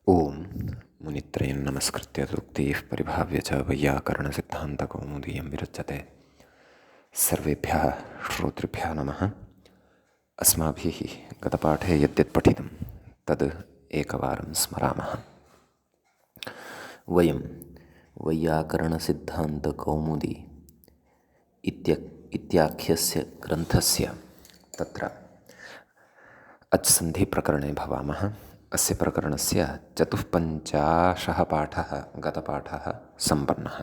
ओम मुनित्रयं नमस्कृत्य सूक्तिः परिभाव्य च वैयाकरणसिद्धान्तकौमुदीयं विरच्यते। सर्वेभ्यः श्रोतृभ्यः नमः। अस्माभिः गतपाठे यद्यत् पठितं तद् एकवारं स्मरामः। वयं वैयाकरणसिद्धान्तकौमुदी इत्याख्यस्य ग्रन्थस्य तत्र अच्सन्धिप्रकरणे भवामः। अस्य प्रकरणस्य 54 पाठः गतपाठः सम्पन्नः।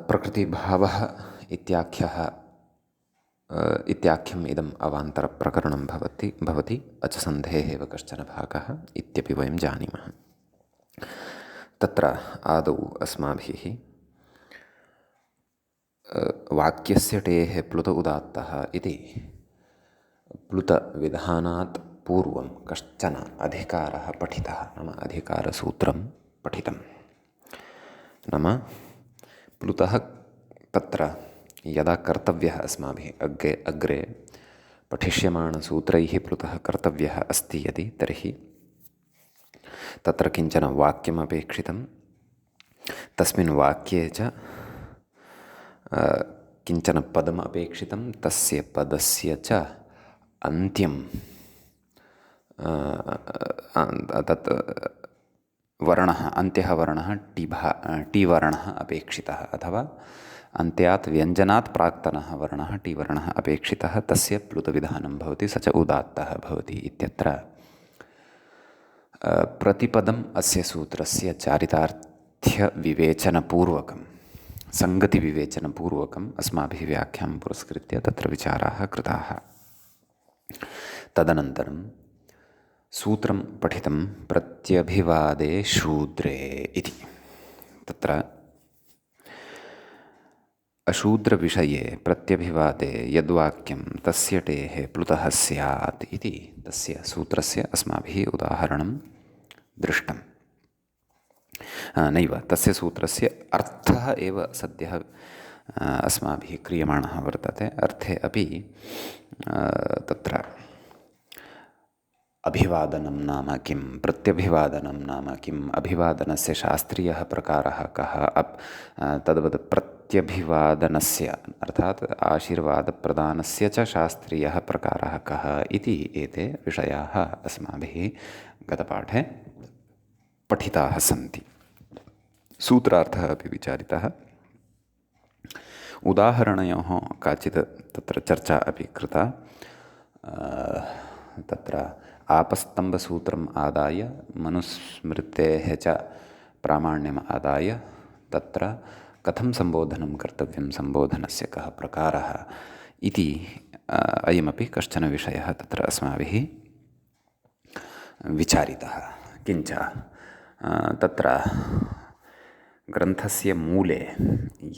प्रकृतिभावः इत्याख्यम् इदम् अवान्तरप्रकरणं भवति अचसन्धेः एव कश्चन भागः इत्यपि वयं जानीमः। तत्र आदौ अस्माभिः वाक्यस्य टेः प्लुत उदात्तः इति प्लुतविधानात् पूर्वं कश्चन अधिकारः पठितः, नाम अधिकारसूत्रं पठितं। नाम प्लुतः तत्र यदा कर्तव्यः अस्माभिः अग्रे पठिष्यमाणसूत्रैः प्लुतः कर्तव्यः अस्ति यदि, तर्हि तत्र किञ्चन वाक्यमपेक्षितं, तस्मिन् वाक्ये च किञ्चन पदम् अपेक्षितं, तस्य पदस्य च अन्त्यं तत् वर्णः, अन्त्यः वर्णः टी-वर्णः अपेक्षितः, अथवा अन्त्यात् व्यञ्जनात् प्राक्तनः वर्णः टी-वर्णः अपेक्षितः। तस्य प्लुतविधानं भवति, स च उदात्तः भवति इत्यत्र प्रतिपदम् अस्य सूत्रस्य चारितार्थ्यविवेचनपूर्वकं, सङ्गतिविवेचनपूर्वकम् अस्माभिः व्याख्यां पुरस्कृत्य तत्र विचाराः कृताः। तदनन्तरं सूत्रं पठितं प्रत्यभिवादे शूद्रे इति। तत्र अशूद्रविषये प्रत्यभिवादे यद्वाक्यं तस्य टेः प्लुतः स्यात् इति तस्य सूत्रस्य अस्माभिः उदाहरणं दृष्टं। नैव, तस्य सूत्रस्य अर्थः एव सद्यः अस्माभिः क्रियमाणः वर्तते। अर्थे अपि तत्र अभिवादनं नाम किं, प्रत्यभिवादनं नाम किम्, अभिवादनस्य शास्त्रीयः प्रकारः कः, तद्वत् प्रत्यभिवादनस्य अर्थात् आशीर्वादप्रदानस्य च शास्त्रीयः प्रकारः कः इति एते विषयाः अस्माभिः गतपाठे पठिताः सन्ति। सूत्रार्थः अपि विचारितः। उदाहरणयोः काचित् तत्र चर्चा अपि कृता। तत्र आपस्तम्भसूत्रम् आदाय, मनुस्मृतेः च प्रामाण्यम् आदाय तत्र कथं सम्बोधनं कर्तव्यं, सम्बोधनस्य कः प्रकारः इति अयमपि कश्चन विषयः तत्र अस्माभिः विचारितः। किञ्च तत्र ग्रन्थस्य मूले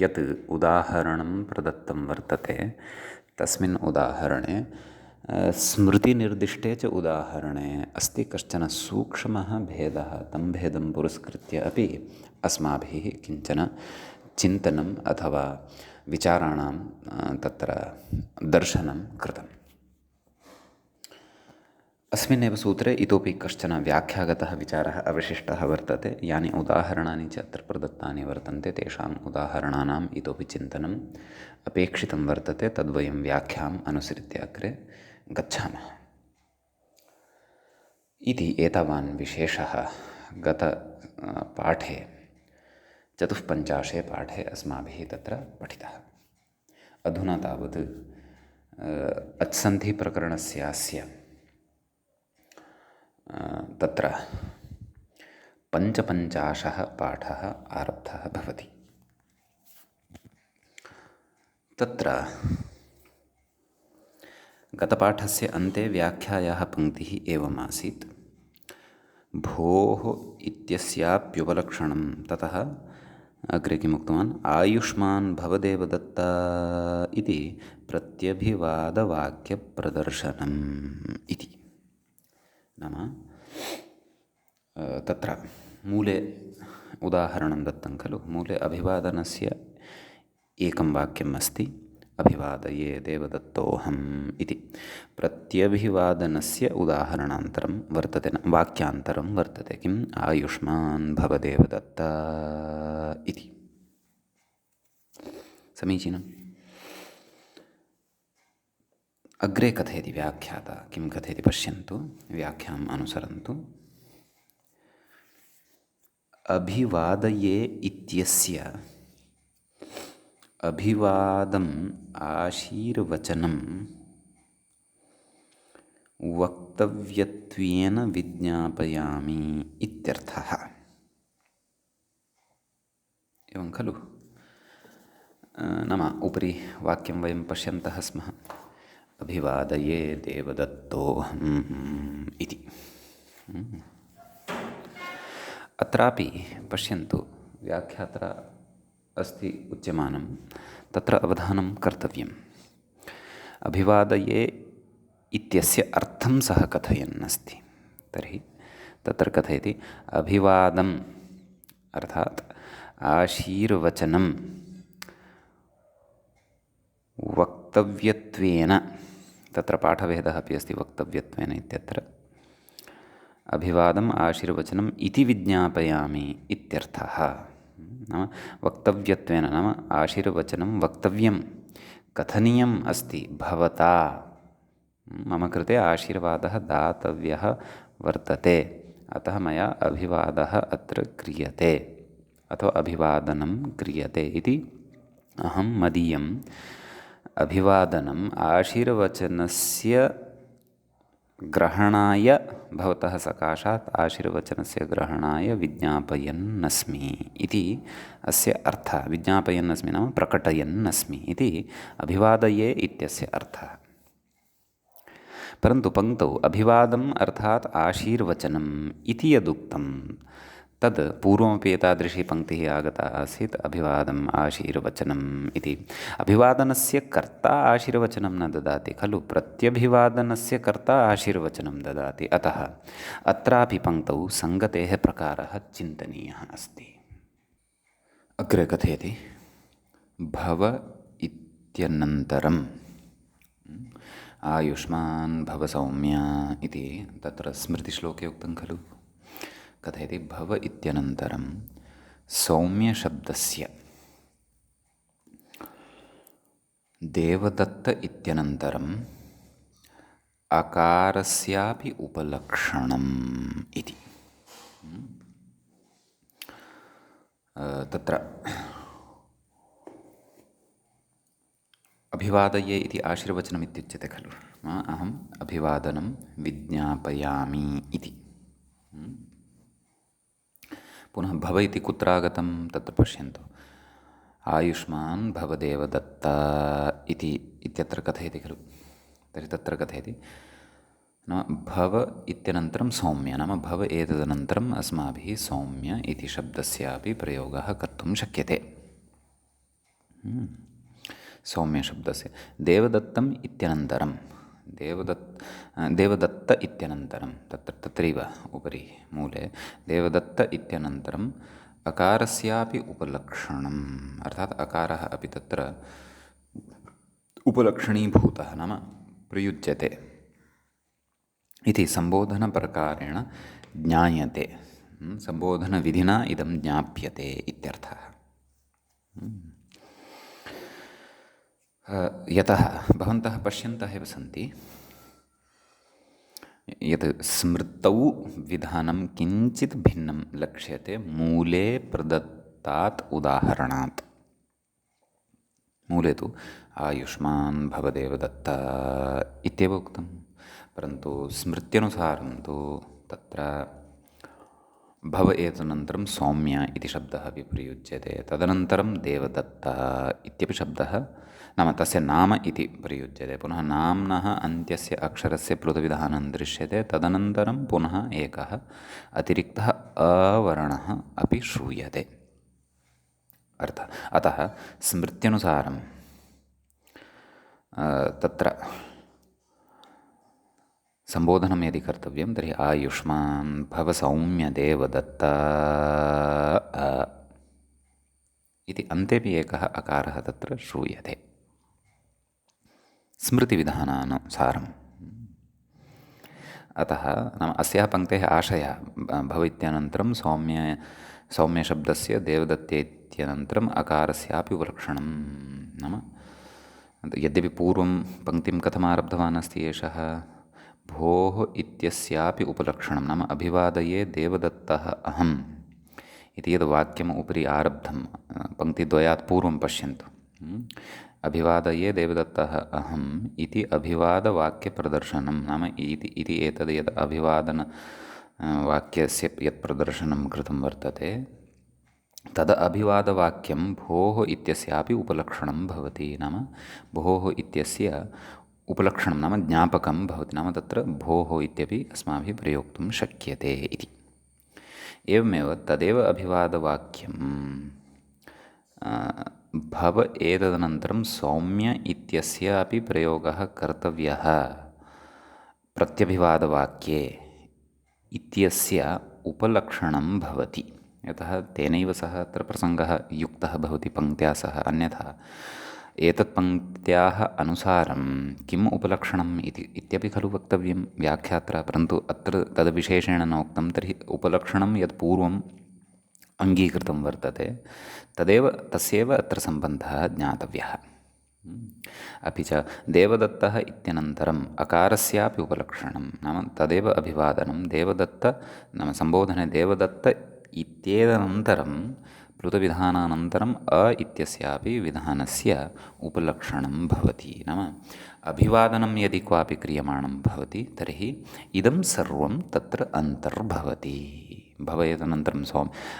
यत् उदाहरणं प्रदत्तं वर्तते, तस्मिन् उदाहरणे स्मृतिनिर्दिष्टे च उदाहरणे अस्ति कश्चन सूक्ष्मः भेदः। तं भेदं पुरस्कृत्य अपि अस्माभिः किञ्चन चिन्तनम् अथवा विचाराणां तत्र दर्शनं कृतम्। अस्मिन्नेव सूत्रे इतोपि कश्चन व्याख्यागतः विचारः अवशिष्टः वर्तते। यानि उदाहरणानि च अत्र प्रदत्तानि वर्तन्ते, तेषाम् उदाहरणानाम् इतोपि चिन्तनम् अपेक्षितं वर्तते। तद्वयं व्याख्याम् अनुसृत्य अग्रे गच्छामः इति एतावान् विशेषः गतपाठे 54 पाठे अस्माभिः तत्र पठितः। अधुना तावत् अच्सन्धिप्रकरणस्यास्य तत्र 55 पाठः आरब्धः भवति। तत्र गतपाठस्य अन्ते व्याख्यायाः पङ्क्तिः एवमासीत्: भोः इत्यस्याप्युपलक्षणं, ततः अग्रे किमुक्तवान्, आयुष्मान् भवदेवदत्ता इति प्रत्यभिवादवाक्यप्रदर्शनम् इति। नाम तत्र मूले उदाहरणं दत्तं खलु, मूले अभिवादनस्य एकं वाक्यम् अस्ति, अभिवादये देवदत्तोऽहम् इति प्रत्यभिवादनस्य उदाहरणान्तरं वर्तते वाक्यान्तरं वर्तते किम् आयुष्मान् भव देवदत्ता इति समीचीनम्। अग्रे कथयति व्याख्याता किं कथयति पश्यन्तु व्याख्याम् अनुसरन्तु। अभिवादये इत्यस्य अभिवादम् आशीर्वचनं वक्तव्यत्वेन विज्ञापयामि इत्यर्थः। एवं खलु? नाम उपरि वाक्यं वयं पश्यन्तः स्मः। अभिवादये देवदत्तोऽहम् इति। अत्रापि पश्यन्तु व्याख्यात्रा अस्ति उच्यमानं तत्र अवधानं कर्तव्यम्। अभिवादये इत्यस्य अर्थं सः कथयन् अस्ति। तर्हि तत्र कथयति अभिवादम् अर्थात् आशीर्वचनं वक्तव्यत्वेन, तत्र पाठभेदः अपि अस्ति वक्तव्यत्वेन इत्यत्र। अभिवादम् आशीर्वचनम् इति विज्ञापयामि इत्यर्थः। नाम वक्तव्यत्वेन नाम आशीर्वचनं वक्तव्यं कथनीयम् अस्ति भवता। मम कृते आशीर्वादः दातव्यः वर्तते, अतः मया अभिवादः अत्र क्रियते अथवा अभिवादनं क्रियते इति अहं मदीयम् अभिवादनम् आशीर्वचनस्य ग्रहणाय भवतः सकाशात् आशीर्वचनस्य ग्रहणाय विज्ञापयन्नस्मि इति अस्य अर्थः। विज्ञापयन्नस्मि नाम प्रकटयन्नस्मि इति अभिवादये इत्यस्य अर्थः। परन्तु पङ्क्तौ अभिवादम् अर्थात् आशीर्वचनम् इति यदुक्तं तद् पूर्वमपि एतादृशी पङ्क्तिः आगता आसीत् अभिवादम् आशीर्वचनम् इति। अभिवादनस्य कर्ता आशीर्वचनं न ददाति खलु, प्रत्यभिवादनस्य कर्ता आशीर्वचनं ददाति। अतः अत्रापि पङ्क्तौ सङ्गतेः प्रकारः चिन्तनीयः अस्ति। अग्रे कथयति भव इत्यनन्तरम् आयुष्मान् भव सौम्य इति तत्र स्मृतिश्लोके उक्तं खलु। कथयति भव इत्यनन्तरं सौम्यशब्दस्य देवदत्त इत्यनन्तरम् अकारस्यापि उपलक्षणम् इति। तत्र अभिवादये इति आशीर्वचनम् इत्युच्यते खलु। अहम् अभिवादनं विज्ञापयामि इति। पुनः भव इति कुत्र आगतं तत्र पश्यन्तु। आयुष्मान् भव देवदत्ता इति इत्यत्र कथयति खलु। तर्हि तत्र कथयति नाम भव इत्यनन्तरं सौम्य नाम भव एतदनन्तरम् अस्माभिः सौम्य इति शब्दस्यापि प्रयोगः कर्तुं शक्यते। सौम्यशब्दस्य देवदत्तम् इत्यनन्तरं देवदत्त इत्यनन्तरं तत्रैव उपरि मूले देवदत्त इत्यनन्तरम् अकारस्यापि उपलक्षणम् अर्थात् अकारः अपि तत्र उपलक्षणीभूतः नाम प्रयुज्यते इति सम्बोधनप्रकारेण ज्ञायते। सम्बोधनविधिना इदं ज्ञाप्यते इत्यर्थः। यतः भवन्तः पश्यन्तः एव सन्ति यत् स्मृतौ विधानं किञ्चित् भिन्नं लक्ष्यते मूले प्रदत्तात् उदाहरणात्। मूले तु आयुष्मान् भव देवदत्ता इत्येव उक्तं, परन्तु स्मृत्यनुसारं तु तत्र भव एतदनन्तरं सौम्य इति शब्दः अपि प्रयुज्यते। तदनन्तरं देवदत्ता इत्यपि शब्दः नाम तस्य नाम इति प्रयुज्यते। पुनः नाम्नः अन्त्यस्य अक्षरस्य प्लुतविधानं दृश्यते। तदनन्तरं पुनः एकः अतिरिक्तः अवर्णः अपि श्रूयते। अतः स्मृत्यनुसारं तत्र सम्बोधनं यदि कर्तव्यं तर्हि आयुष्मान् भव सौम्य देवदत्ता इति अन्तेपि एकः अकारः तत्र श्रूयते। स्मृतिविधानानुसारम्। अतः नाम अस्याः पङ्क्तेः आशयः भव इत्यनन्तरं सौम्यशब्दस्य देवदत्ते इत्यनन्तरम् अकारस्यापि उपलक्षणं नाम यद्यपि पूर्वं पङ्क्तिं कथमारब्धवान् अस्ति एषः भोः इत्यस्यापि उपलक्षणं नाम अभिवादये देवदत्तः अहम् इति यद् वाक्यम् उपरि आरब्धं पङ्क्तिद्वयात् पूर्वं पश्यन्तु। अभिवादये देवदत्तः अहम् इति अभिवादवाक्यप्रदर्शनं नाम इति एतद् यद् अभिवादन वाक्यस्य यत् प्रदर्शनं कृतं वर्तते तद् अभिवादवाक्यं भोः इत्यस्यापि उपलक्षणं भवति। नाम भोः इत्यस्य उपलक्षणं नाम ज्ञापकं भवति, नाम तत्र भोः इत्यपि अस्माभिः प्रयोक्तुं शक्यते इति। एवमेव तदेव अभिवादवाक्यं भव एतदनन्तरं सौम्य इत्यस्य अपि प्रयोगः कर्तव्यः प्रत्यभिवादवाक्ये इत्यस्य उपलक्षणं भवति। यतः तेनैव सह अत्र प्रसङ्गः युक्तः भवति पङ्क्त्या सह, अन्यथा एतत् पङ्क्त्याः अनुसारं किम् उपलक्षणम् इत्यपि खलु वक्तव्यं व्याख्यात्रा, परन्तु अत्र तद्विशेषेण न उक्तं। तर्हि उपलक्षणं यत् पूर्वम् अङ्गीकृतं वर्तते तस्यैव अत्र सम्बन्धः ज्ञातव्यः। अपि च देवदत्तः इत्यनन्तरम् अकारस्यापि उपलक्षणं नाम तदेव अभिवादनं देवदत्त नाम सम्बोधने देवदत्त इत्येतदनन्तरं प्लुतविधानानन्तरम् अ इत्यस्यापि विधानस्य उपलक्षणं भवति। नाम अभिवादनं यदि क्वापि क्रियमाणं भवति तर्हि इदं सर्वं तत्र अन्तर्भवति। भव एतदनन्तरं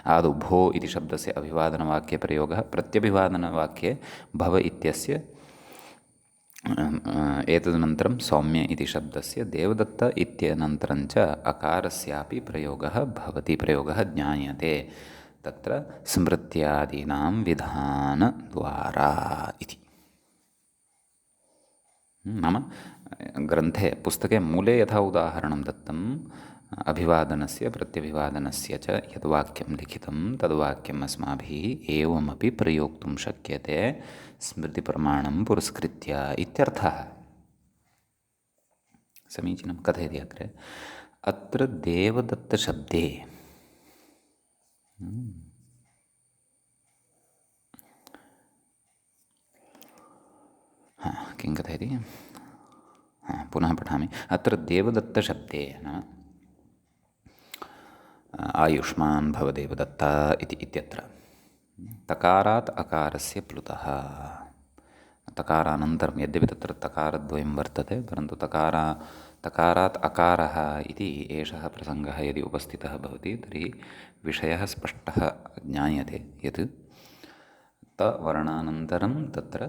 आदौ भो इति शब्दस्य अभिवादनवाक्ये प्रयोगः, प्रत्यभिवादनवाक्ये भव इत्यस्य एतदनन्तरं सौम्य इति शब्दस्य देवदत्त इत्यनन्तरं च अकारस्यापि प्रयोगः भवति, प्रयोगः ज्ञायते तत्र स्मृत्यादीनां विधानद्वारा इति। नाम ग्रन्थे पुस्तके मूले यथा उदाहरणं दत्तम् अभिवादनस्य प्रत्यभिवादनस्य च यद् वाक्यं लिखितं तद्वाक्यम् अस्माभिः एवमपि प्रयोक्तुं शक्यते स्मृतिप्रमाणं पुरस्कृत्य इत्यर्थः। समीचीनं कथयति अग्रे। अत्र देवदत्तशब्दे किं कथयति, पुनः पठामि। अत्र देवदत्तशब्दे नाम आयुष्मान् भव देवदत्त इत्यत्र तकारात् अकारस्य प्लुतः तकारानन्तरं यद्यपि तत्र तकारद्वयं वर्तते परन्तु तकारात् अकारः इति एषः प्रसङ्गः यदि उपस्थितः भवति तर्हि विषयः स्पष्टः ज्ञायते यत् तवर्णानन्तरं तत्र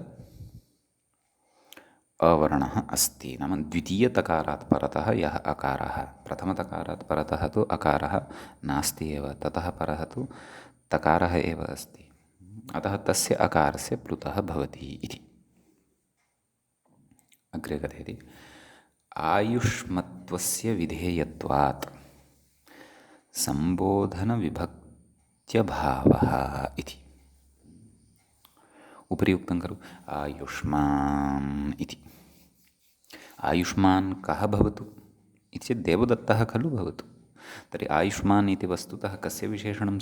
अवर्णः अस्ति। नाम द्वितीयतकारात् परतः यः अकारः, प्रथमतकारात् परतः तु अकारः नास्ति एव, ततः परः तु तकारः एव अस्ति, अतः तस्य अकारस्य प्लुतः भवति इति। अग्रे कथयति आयुष्मत्वस्य विधेयत्वात् सम्बोधनविभक्त्यभावः इति। उपरि उक्तं खलु आयुष्मान् इति। आयुष्मान् कः भवतु इति चेत् देवदत्तः खलु भवतु। तर्हि आयुष्मान् इति वस्तुतः कस्य विशेषणं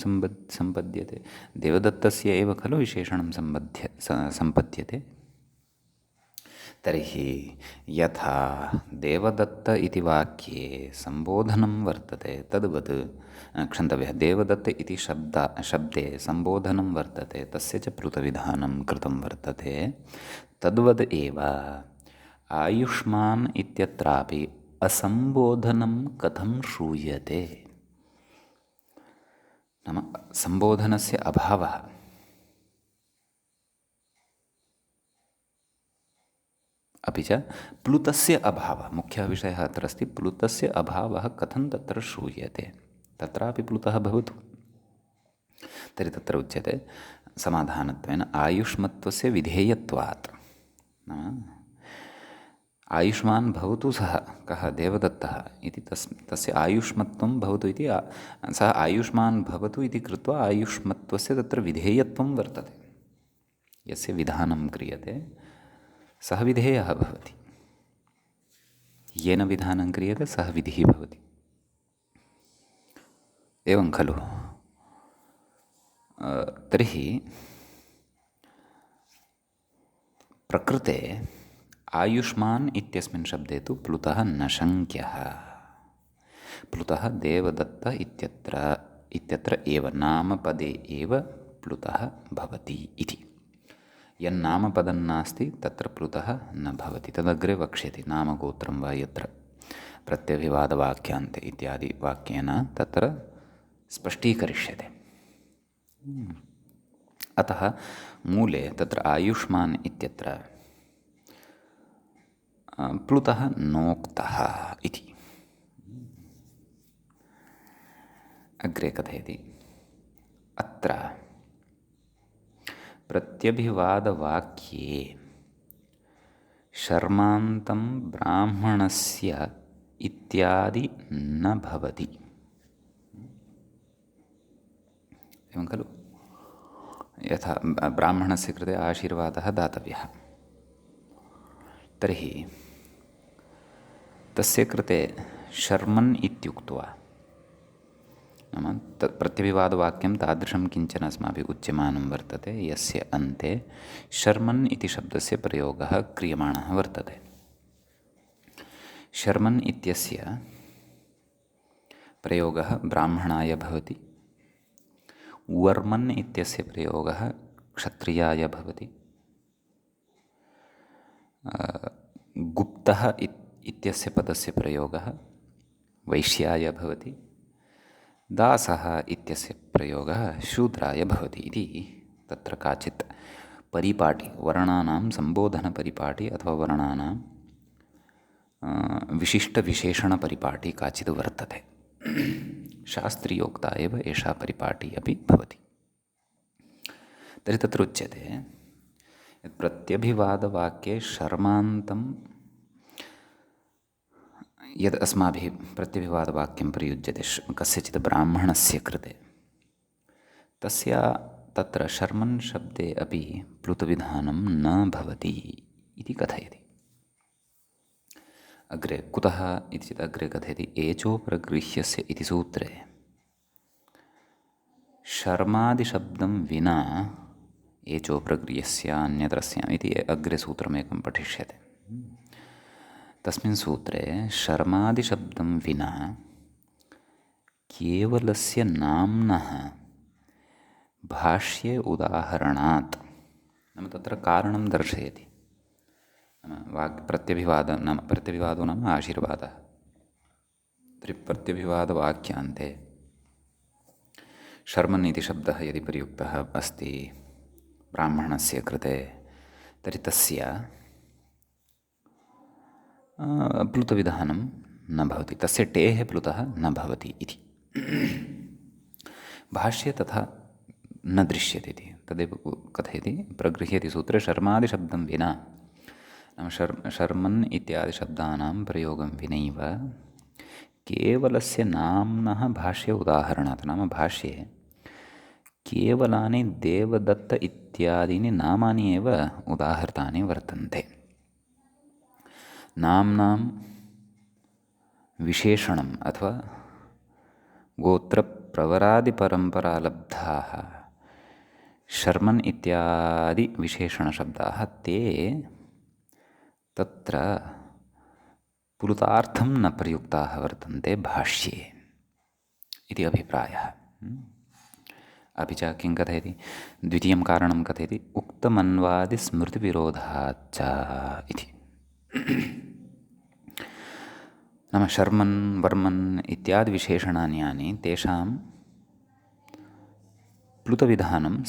सम्पद्यते? देवदत्तस्य एव खलु विशेषणं सम्पद्यते। तर्हि यथा देवदत्त इति वाक्ये सम्बोधनं वर्तते तद्वत् क्षन्तव्यः देवदत्त इति शब्दे सम्बोधनं वर्तते, तस्य च प्लुतविधानं कृतं वर्तते। तद्वद् एव आयुष्मान् इत्यत्रापि असम्बोधनं कथं श्रूयते? नाम सम्बोधनस्य अभावः। अपि च प्लुतस्य अभावः, मुख्यः विषयः अत्र अस्ति। प्लुतस्य अभावः कथं तत्र श्रूयते? तत्रापि प्लुतः भवतु। तर्हि तत्र उच्यते समाधानत्वेन आयुष्मत्वस्य विधेयत्वात्। नाम आयुष्मान् भवतु सः कः देवदत्तः इति तस्य आयुष्मत्वं भवतु इति सः आयुष्मान् भवतु इति कृत्वा आयुष्मत्वस्य तत्र विधेयत्वं वर्तते, यस्य विधानं क्रियते सः विधेयः भवति। येन विधानं क्रियते सः विधिः भवति। एवं खलु? तर्हि प्रकृते आयुष्मान् इत्यस्मिन् शब्दे तु प्लुतः न शङ्क्यः। प्लुतः देवदत्त इत्यत्र एव नामपदे एव प्लुतः भवति इति। यन्नामपदं नास्ति तत्र प्लुतः न भवति। तदग्रे वक्ष्यति नामगोत्रं वा यत्र प्रत्यभिवादवाक्यान्ते इत्यादि वाक्येन तत्र स्पष्टीकरिष्यते। अतः मूले तत्र आयुष्मान् इत्यत्र प्लुतः नोक्तः इति अग्रे कथयति। अत्र प्रत्यभिवादवाक्ये शर्मान्तं ब्राह्मणस्य इत्यादि न भवति। एवं खलु? यथा ब्राह्मणस्य कृते आशीर्वादः दातव्यः, तर्हि तस्य कृते शर्मन् इत्युक्त्वा, नाम प्रत्यभिवादवाक्यं तादृशं किञ्चन अस्माभिः उच्यमानं वर्तते यस्य अन्ते शर्मन् इति शब्दस्य प्रयोगः क्रियमाणः वर्तते। शर्मन् इत्यस्य प्रयोगः ब्राह्मणाय भवति, वर्मन् इत्यस्य प्रयोगः क्षत्रियाय भवति, गुप्तः इत्यस्य पदस्य प्रयोगः वैश्याय भवति, दासः इत्यस्य प्रयोगः शूद्राय भवति इति तत्र काचित् परिपाटी, वर्णानां सम्बोधनपरिपाटी अथवा वर्णानां विशिष्टविशेषणपरिपाटी काचित् वर्तते। शास्त्रीयोक्ता एव एषा परिपाटी अपि भवति। तर्हि तत्र उच्यते यत् प्रत्यभिवादवाक्ये शर्मान्तं यद् अस्माभिः प्रत्यभिवादवाक्यं प्रयुज्यते कस्यचित् ब्राह्मणस्य कृते, तस्य तत्र शर्मन् शब्दे अपि प्लुतविधानं न भवति इति कथयति। अग्रे कुतः इति चेत् अग्रे कथयति एचोपरगृह्यस्य इति सूत्रे शर्मादिशब्दं विना एचोपरगृह्यस्य अन्यतरस्य इति अग्रे सूत्रमेकं पठिष्यते। तस्मिन् सूत्रे शर्मादिशब्दं विना केवलस्य नाम्नः भाष्ये उदाहरणात्, नाम तत्र कारणं दर्शयति। नाम प्रत्यभिवादः नाम प्रत्यभिवादो नाम आशीर्वादः। तर्हि प्रत्यभिवादवाक्यान्ते शर्मन् इति शब्दः यदि प्रयुक्तः अस्ति ब्राह्मणस्य कृते, तर्हि तस्य प्लुतविधानं न भवति, तस्य टेः प्लुतः न भवति इति। भाष्ये तथा न दृश्यते इति तदेव कथयति। प्रगृह्यति सूत्रे शर्मादिशब्दं विना, नाम शर्मन् इत्यादिशब्दानां प्रयोगं विनैव केवलस्य नाम्नः भाष्ये उदाहरणात्, नाम भाष्ये केवलानि देवदत्त इत्यादीनि नामानि एव उदाहृतानि वर्तन्ते। नाम्नां विशेषणम् अथवा गोत्रप्रवरादिपरम्परालब्धाः शर्मन् इत्यादि विशेषणशब्दाः ते तत्र प्लुतार्थं न प्रयुक्ताः वर्तन्ते भाष्ये इति अभिप्रायः। अपि च किं कथयति, द्वितीयं कारणं कथयति उक्तमन्वादिस्मृतिविरोधाच्च इति। नाम शर्मन् वर्मन् इत्यादि विशेषणानि यानि तेषां प्लुतविधानं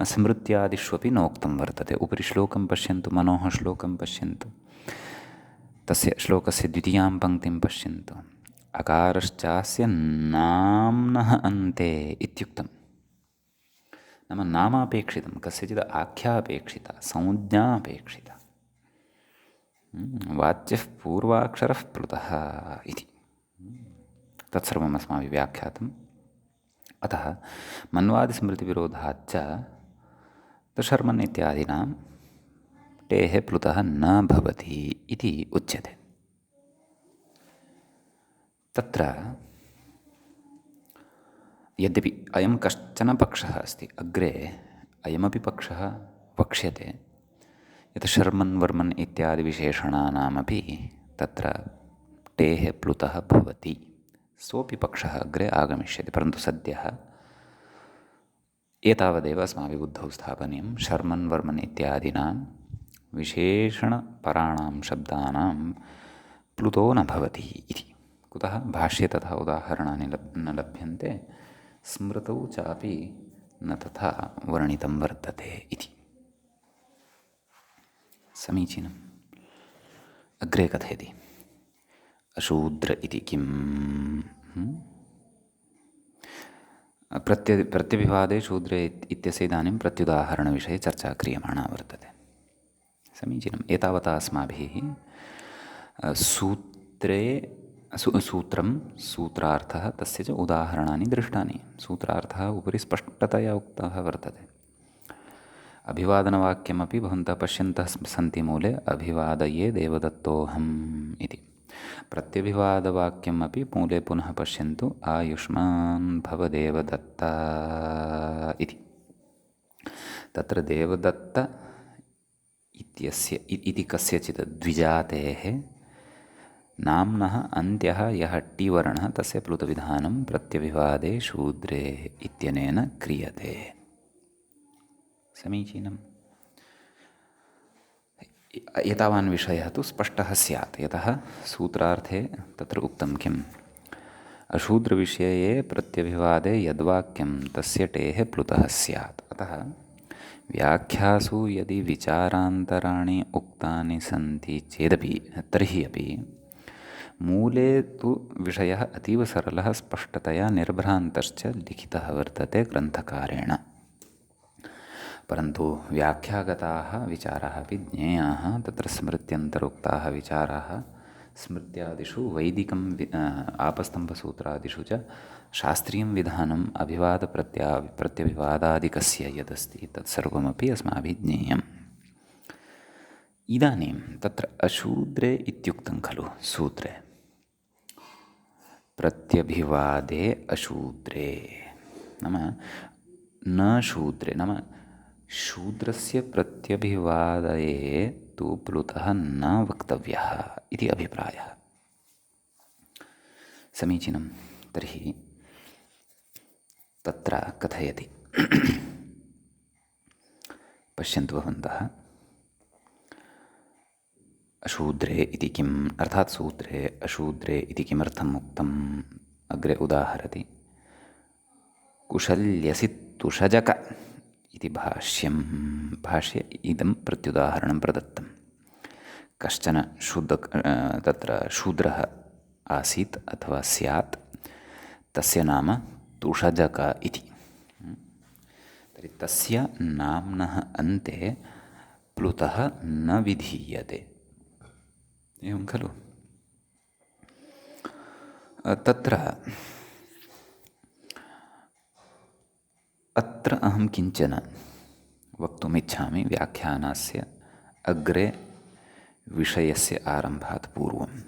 स्मृत्यादिष्वपि नोक्तं वर्तते। उपरि श्लोकं पश्यन्तु, मनोः श्लोकं पश्यन्तु, तस्य श्लोकस्य द्वितीयां पङ्क्तिं पश्यन्तु। अकारश्चास्य नाम्नः अन्ते इत्युक्तं, नाम नामापेक्षितं, कस्यचित् आख्या अपेक्षिता, संज्ञा अपेक्षिता, वाच्यः पूर्वाक्षरः प्लुतः इति तत्सर्वम् अस्माभिः व्याख्यातम्। अतः मन्वादिस्मृतिविरोधाच्च शर्मन् इत्यादीनां टेः प्लुतः न भवति इति उच्यते। तत्र यद्यपि अयं कश्चन पक्षः अस्ति, अग्रे अयमपि पक्षः वक्ष्यते यत् शर्मन् वर्मन् इत्यादि विशेषणानामपि तत्र टेः प्लुतः भवति, सोऽपि पक्षः अग्रे आगमिष्यति। परन्तु सद्यः एतावदेव अस्माभिः बुद्धौ स्थापनीयं। शर्मन् वर्मन् इत्यादीनां विशेषणपराणां शब्दानां प्लुतो न भवति इति। कुतः? भाष्ये तथा उदाहरणानि न लभ्यन्ते, स्मृतौ चापि न तथा वर्णितं वर्तते इति। समीचीनम्। अग्रे कथयति, अशूद्र इति किम्? प्रत्यभिवादे शूद्रे इत्यस्य इदानीं प्रत्युदाहरणविषये चर्चा क्रियमाणा वर्तते। समीचीनम्। एतावता अस्माभिः सूत्रे सूत्रं, सूत्रार्थः, तस्य च उदाहरणानि दृष्टानि। सूत्रार्थः उपरि स्पष्टतया उक्तः वर्तते। अभिवादनवाक्यमपि भवन्तः पश्यन्तः सन्ति मूले, अभिवादये देवदत्तोऽहम् इति। प्रत्यभिवादवाक्यम् अपि मूले पुनः पश्यन्तु, आयुष्मान् भव देवदत्ता इति। तत्र देवदत्त इति कस्यचित् द्विजातेः नाम्नः अन्त्यः यः टिवर्णः तस्य प्लुतविधानं प्रत्यभिवादे शूद्रे इत्यनेन क्रियते। समीचीनम्। एतावान् विषयः तु स्पष्टः स्यात्, यतः सूत्रार्थे तत्र उक्तं किम्? अशूद्रविषये प्रत्यभिवादे यद्वाक्यं तस्य टेः प्लुतः स्यात्। अतः व्याख्यासु यदि विचारान्तराणि उक्तानि सन्ति चेदपि तर्हि अपि मूले तु विषयः अतीव सरलः, स्पष्टतया निर्भ्रान्तश्च लिखितः वर्तते ग्रन्थकारेण। परन्तु व्याख्यागताः विचाराः अपि ज्ञेयाः। तत्र स्मृत्यन्तरोक्ताः विचाराः स्मृत्यादिषु वैदिकं आपस्तम्भसूत्रादिषु च शास्त्रीयं विधानम् प्रत्यभिवादादिकस्य यदस्ति तत्सर्वमपि अस्माभिः ज्ञेयम्। इदानीं तत्र अशूद्रे इत्युक्तं खलु सूत्रे, प्रत्यभिवादे अशूद्रे नाम न शूद्रे, नाम शूद्रस्य प्रत्यभिवादये तु प्लुतः न वक्तव्यः इति अभिप्रायः। समीचीनं। तर्हि तत्र कथयति, पश्यन्तु भवन्तः, अशूद्रे इति किम्, अर्थात् सूत्रे अशूद्रे इति किमर्थम् उक्तम् अग्रे उदाहरति। कुशल्यसि तुषजक इति भाष्ये इदं प्रत्युदाहरणं प्रदत्तं। कश्चन तत्र शूद्रः आसीत् अथवा स्यात्, तस्य नाम तुषजक इति। तर्हि तस्य नाम्नः अन्ते प्लुतः न विधीयते, एवं खलु? तत्र अत्र अहं किञ्चन वक्तुमिच्छामि व्याख्यानस्य अग्रे विषयस्य आरम्भात् पूर्वम्।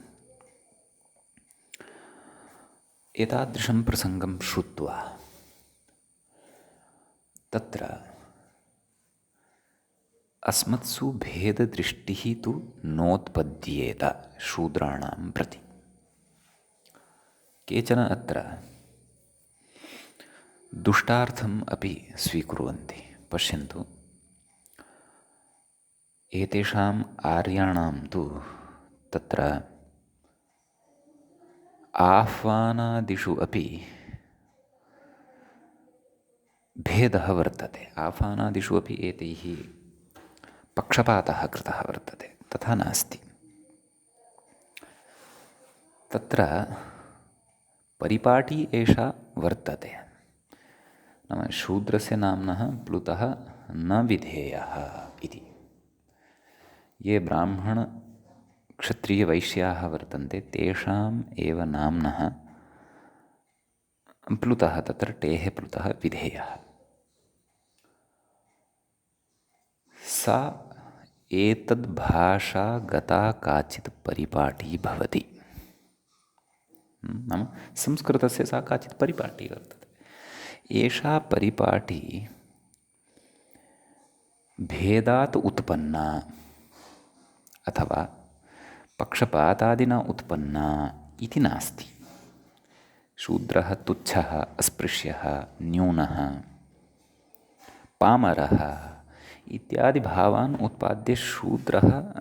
एतादृशं प्रसङ्गं श्रुत्वा तत्र अस्मत्सु भेददृष्टिः तु नोत्पद्येत शूद्राणां प्रति। केचन अत्र दुष्टार्थम् अपि स्वीकुर्वन्ति। पश्यन्तु, एतेषाम् आर्याणां तु तत्र आह्वानादिषु अपि भेदः वर्तते। आह्वानादिषु अपि एतैः पक्षपातः कृतः वर्तते, तथा नास्ति। तत्र परिपाटी एषा वर्तते, नाम शूद्रस्य नाम्नः प्लुतः न विधेयः इति। ये ब्राह्मणक्षत्रियवैश्याः वर्तन्ते तेषाम् एव नाम्नः प्लुतः, तत्र टेः प्लुतः विधेयः। सा एतद्भाषा गता काचित् परिपाटी भवति। नाम संस्कृतस्य सा काचित् परिपाटी वर्तते। एषा परिपाटी भेदात् उत्पन्ना अथवा पक्षपातादिना उत्पन्ना इति नास्ति। शूद्रः तुच्छः, अस्पृश्यः, न्यूनः, पामरः इत्यादि भावान् उत्पाद्य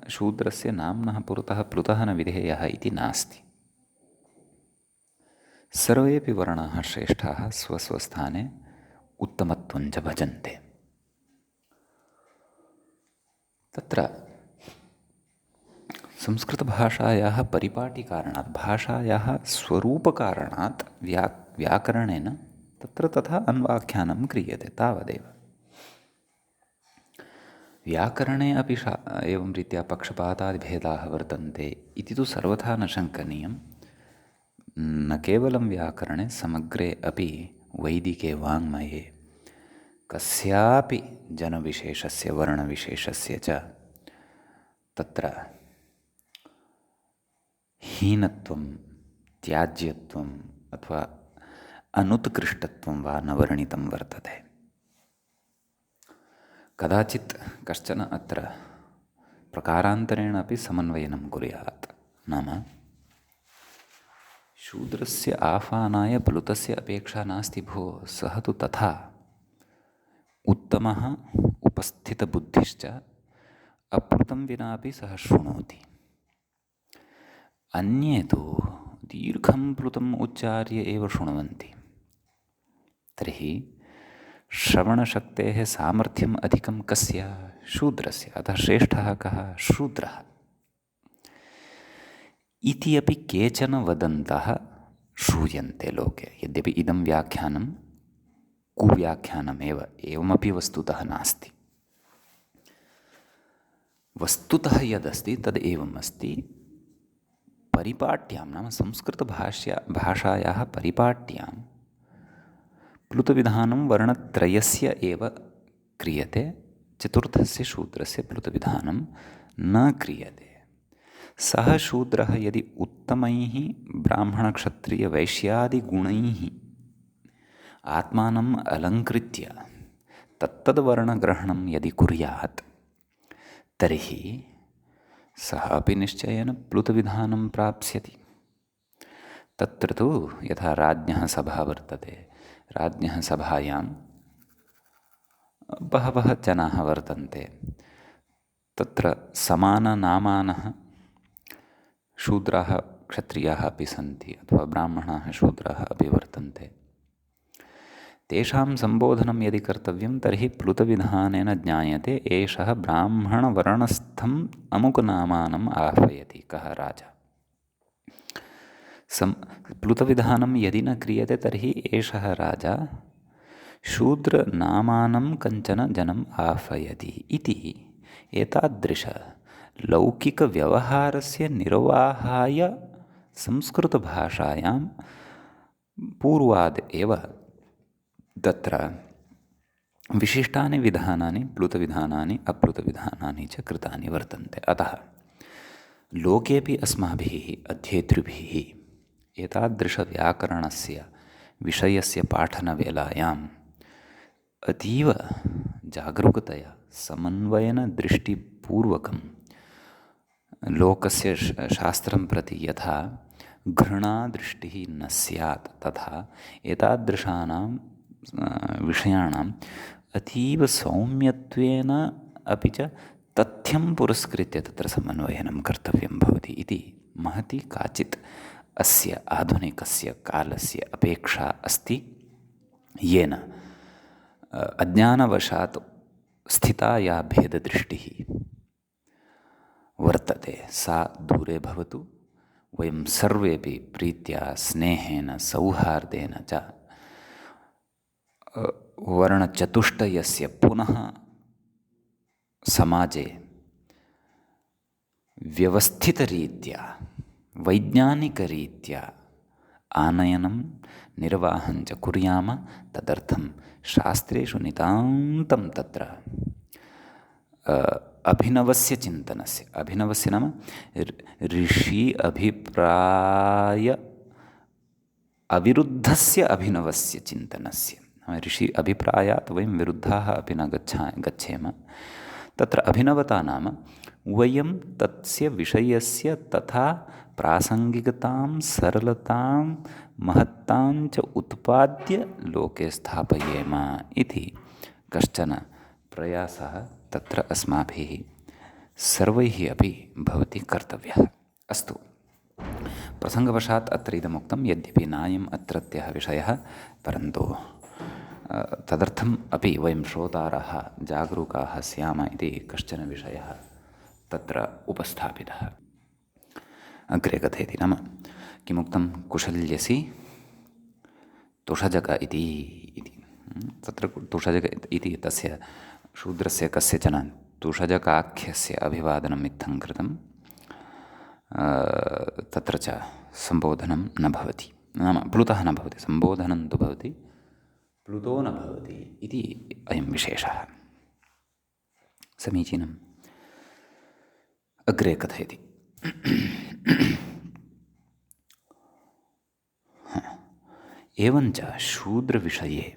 शूद्रस्य नाम्नः पुरतः प्लुतः न विधेयः इति नास्ति। सर्वेपि वर्णाः श्रेष्ठाः स्वस्वस्थाने उत्तमत्वं च भजन्ते। तत्र संस्कृतभाषायाः परिपाटिकारणात्, भाषायाः स्वरूपकारणात् व्याकरणेन तत्र तथा अन्वाख्यानं क्रियते, तावदेव। व्याकरणे अपि एवं रीत्या पक्षपातादिभेदाः वर्तन्ते इति तु सर्वथा न शङ्कनीयं। न केवलं व्याकरणे, समग्रे अपि वैदिके वाङ्मये कस्यापि जनविशेषस्य, वर्णविशेषस्य च तत्र हीनत्वं, त्याज्यत्वम् अथवा अनुत्कृष्टत्वं वा न वर्णितं वर्तते। कदाचित् कश्चन अत्र प्रकारान्तरेण अपि समन्वयनं कुर्यात्। नाम शूद्रस्य आह्वानाय प्लुतस्य अपेक्षा नास्ति भोः, सः तु तथा उत्तमः उपस्थितबुद्धिश्च अप्लुतं विनापि सः शृणोति। अन्ये तु दीर्घं प्लुतम् उच्चार्य एव शृण्वन्ति। तर्हि श्रवणशक्तेः सामर्थ्यम् अधिकं कस्य? शूद्रस्य। अतः श्रेष्ठः कः? शूद्रः इति अपि केचन वदन्तः श्रूयन्ते लोके। यद्यपि इदं व्याख्यानं कुव्याख्यानमेव, एवमपि वस्तुतः नास्ति। वस्तुतः यदस्ति तद् एवम् अस्ति। परिपाट्यां, नाम संस्कृतभाषायाः परिपाट्यां प्लुतविधानं वर्णत्रयस्य एव क्रियते। चतुर्थस्य शूद्रस्य प्लुतविधानं न क्रियते। सः शूद्रः यदि उत्तमैः ब्राह्मणक्षत्रियवैश्यादिगुणैः आत्मानम् अलङ्कृत्य तत्तद्वर्णग्रहणं यदि कुर्यात् तर्हि सः अपि निश्चयेन प्लुतविधानं प्राप्स्यति। तत्र तु यथा राज्ञः सभा वर्तते, राज्ञः सभायां बहवः जनाः वर्तन्ते। तत्र समाननामानः शूद्राः क्षत्रियाः अपि सन्ति, अथवा ब्राह्मणाः शूद्राः अपि वर्तन्ते। तेषां सम्बोधनं यदि कर्तव्यं तर्हि प्लुतविधानेन ज्ञायते एषः ब्राह्मणवर्णस्थम् अमुकनामानम् आह्वयति, कः राजा। प्लुतविधानं यदि न क्रियते तर्हि एषः राजा शूद्रनामानं कञ्चन जनम् आह्वयति इति एतादृशलौकिकव्यवहारस्य निर्वाहाय संस्कृतभाषायां पूर्वाद् एव तत्र विशिष्टानि विधानानि, प्लुतविधानानि, अप्लुतविधानानि च कृतानि वर्तन्ते। अतः लोकेऽपि अस्माभिः अध्येतृभिः एतादृशव्याकरणस्य विषयस्य पाठनवेलायाम् अतीव जागरूकतया, समन्वयेन दृष्टिपूर्वकं लोकस्य शास्त्रं प्रति यथा घृणादृष्टिः न स्यात्, तथा एतादृशानां विषयाणाम् अतीव सौम्यत्वेन अपि च तथ्यं पुरस्कृत्य तत्र समन्वयनं कर्तव्यं भवति इति महती काचित् अस्य आधुनिकस्य कालस्य अपेक्षा अस्ति, येन अज्ञानवशात् स्थिता या भेददृष्टिः वर्तते सा दूरे भवतु। वयं सर्वेपि प्रीत्या, स्नेहेन, सौहार्देन च वर्णचतुष्टयस्य पुनः समाजे व्यवस्थितरीत्या, वैज्ञानिकरीत्या आनयनं, निर्वाहं च कुर्याम। तदर्थं शास्त्रेषु नितान्तं तत्र अभिनवस्य चिन्तनस्य, अभिनवस्य नाम ऋषि अभिप्राय अविरुद्धस्य अभिनवस्य चिन्तनस्य। ऋषि अभिप्रायात् वयं विरुद्धाः अपि न गच्छेम। तत्र अभिनवता नाम वयं तस्य विषयस्य तथा प्रासङ्गिकतां, सरलतां, महत्तां च उत्पाद्य लोके स्थापयेम इति कश्चन प्रयासः तत्र अस्माभिः सर्वैः अपि भवति कर्तव्यः। अस्तु, प्रसङ्गवशात् अत्र इदमुक्तं, यद्यपि नायम् अत्रत्यः विषयः, परन्तु तदर्थम् अपि वयं श्रोतारः जागरूकाः स्याम इति कश्चन विषयः तत्र उपस्थापितः। अग्रे कथयति, नाम किमुक्तं, कुशल्यसि तुषजक इति। तत्र तुषजक इति तस्य शूद्रस्य कस्यचन तुषजकाख्यस्य अभिवादनम् इत्थं कृतं। तत्र च सम्बोधनं न भवति, नाम प्लुतः न भवति, सम्बोधनं तु भवति, प्लुतो न भवति इति अयं विशेषः। समीचीनम्। अग्रे कथयति, एवञ्च शूद्रविषये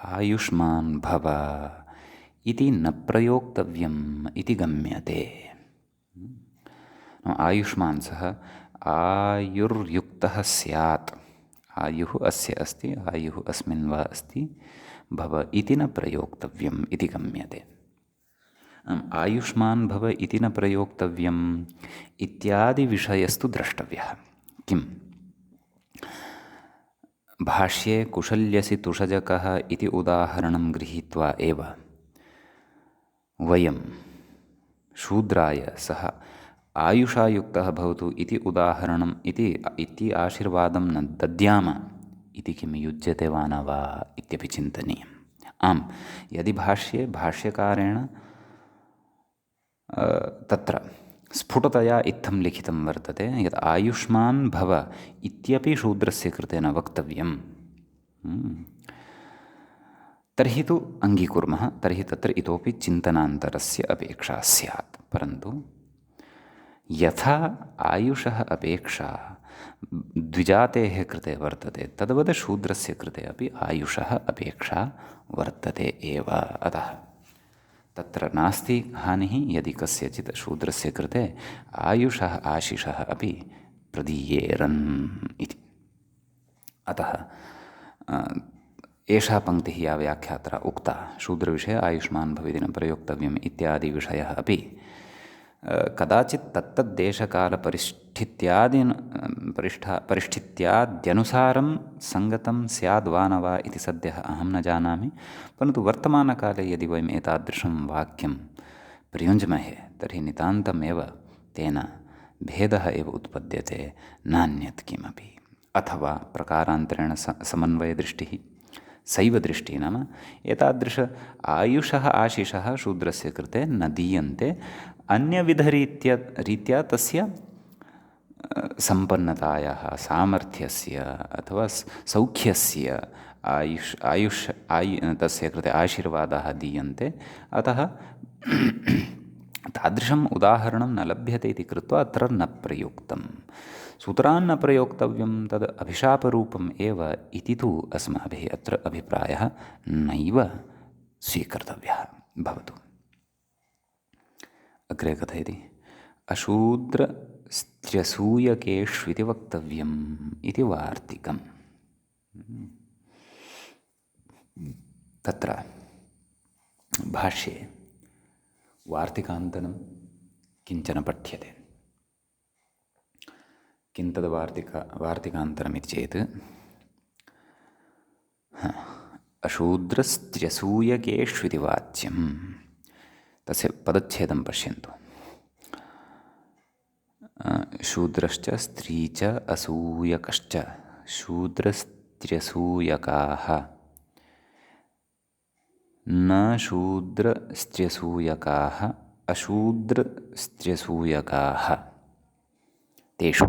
आयुष्मान् भव इति न प्रयोक्तव्यम् इति गम्यते। आयुष्मान् सः आयुर्युक्तः स्यात्, आयुः अस्य अस्ति, आयुः अस्मिन् वा अस्ति, भव इति न प्रयोक्तव्यम् इति गम्यते। आयुष्मान् भव इति न प्रयोक्तव्यम् इत्यादिविषयस्तु द्रष्टव्यः। किम्? भाष्ये कुशल्यसि तुषजकः इति उदाहरणं गृहीत्वा एव वयं शूद्राय सः आयुषा युक्तः भवतु इति उदाहरणम् इति आशीर्वादं न दद्याम इति किं युज्यते वा न वा इत्यपि चिन्तनीयम्। आम्, यदि भाष्यकारेण तत्र स्फुटतया इत्थं लिखितं वर्तते यत् आयुष्मान् भव इत्यपि शूद्रस्य कृते न वक्तव्यम्, तर्हि तु अङ्गीकुर्मः, तर्हि तत्र इतोपि चिन्तनान्तरस्य अपेक्षा स्यात्। परन्तु यथा आयुषः अपेक्षा द्विजातेः कृते वर्तते, तद्वत् शूद्रस्य कृते अपि आयुषः अपेक्षा वर्तते एव। अतः तत्र नास्ति हानिः यदि कस्यचित् शूद्रस्य कृते आयुषः आशिषः अपि प्रदीयेरन् इति। अतः एषा पङ्क्तिः या व्याख्यात्रा उक्ता, शूद्रविषये आयुष्मान् भवेति न प्रयोक्तव्यम् इत्यादि विषयः अपि कदाचित् परिष्ठित्याद्यनुसारं सङ्गतं स्याद् वा न वा इति सद्यः अहं न जानामि। परन्तु वर्तमानकाले यदि वयम् एतादृशं वाक्यं प्रयुञ्ज्महे तर्हि नितान्तमेव तेन भेदः एव उत्पद्यते, नान्यत् किमपि। अथवा प्रकारान्तरेण समन्वयदृष्टिः, सैव दृष्टिः, नाम एतादृश आयुषः आशिषः शूद्रस्य कृते न दीयन्ते, अन्यविधरीत्या तस्य सम्पन्नतायाः, सामर्थ्यस्य अथवा सौख्यस्य तस्य कृते आशीर्वादाः दीयन्ते। अतः तादृशम् उदाहरणं न लभ्यते इति कृत्वा अत्र न प्रयुक्तं। सूत्रान्न प्रयोक्तव्यं, तद् अभिशापरूपम् एव इति तु अस्माभिः अत्र अभिप्रायः नैव स्वीकर्तव्यः भवतु। अग्रे कथयति, अशूद्रस्त्र्यसूयकेष्विति वक्तव्यम् इति वार्तिकम्। तत्र भाष्ये वार्तिकान्तरं किञ्चन पठ्यते। किं तद् वार्तिकान्तरमिति चेत्, अशूद्रस्त्र्यसूयकेष्विति वाच्यं, तस्य पदच्छेदं पश्यन्तु। शूद्रश्च स्त्री च असूयकश्च शूद्रस्त्र्यसूयकाः, न शूद्रस्त्र्यसूयकाः अशूद्रस्त्र्यसूयकाः, तेषु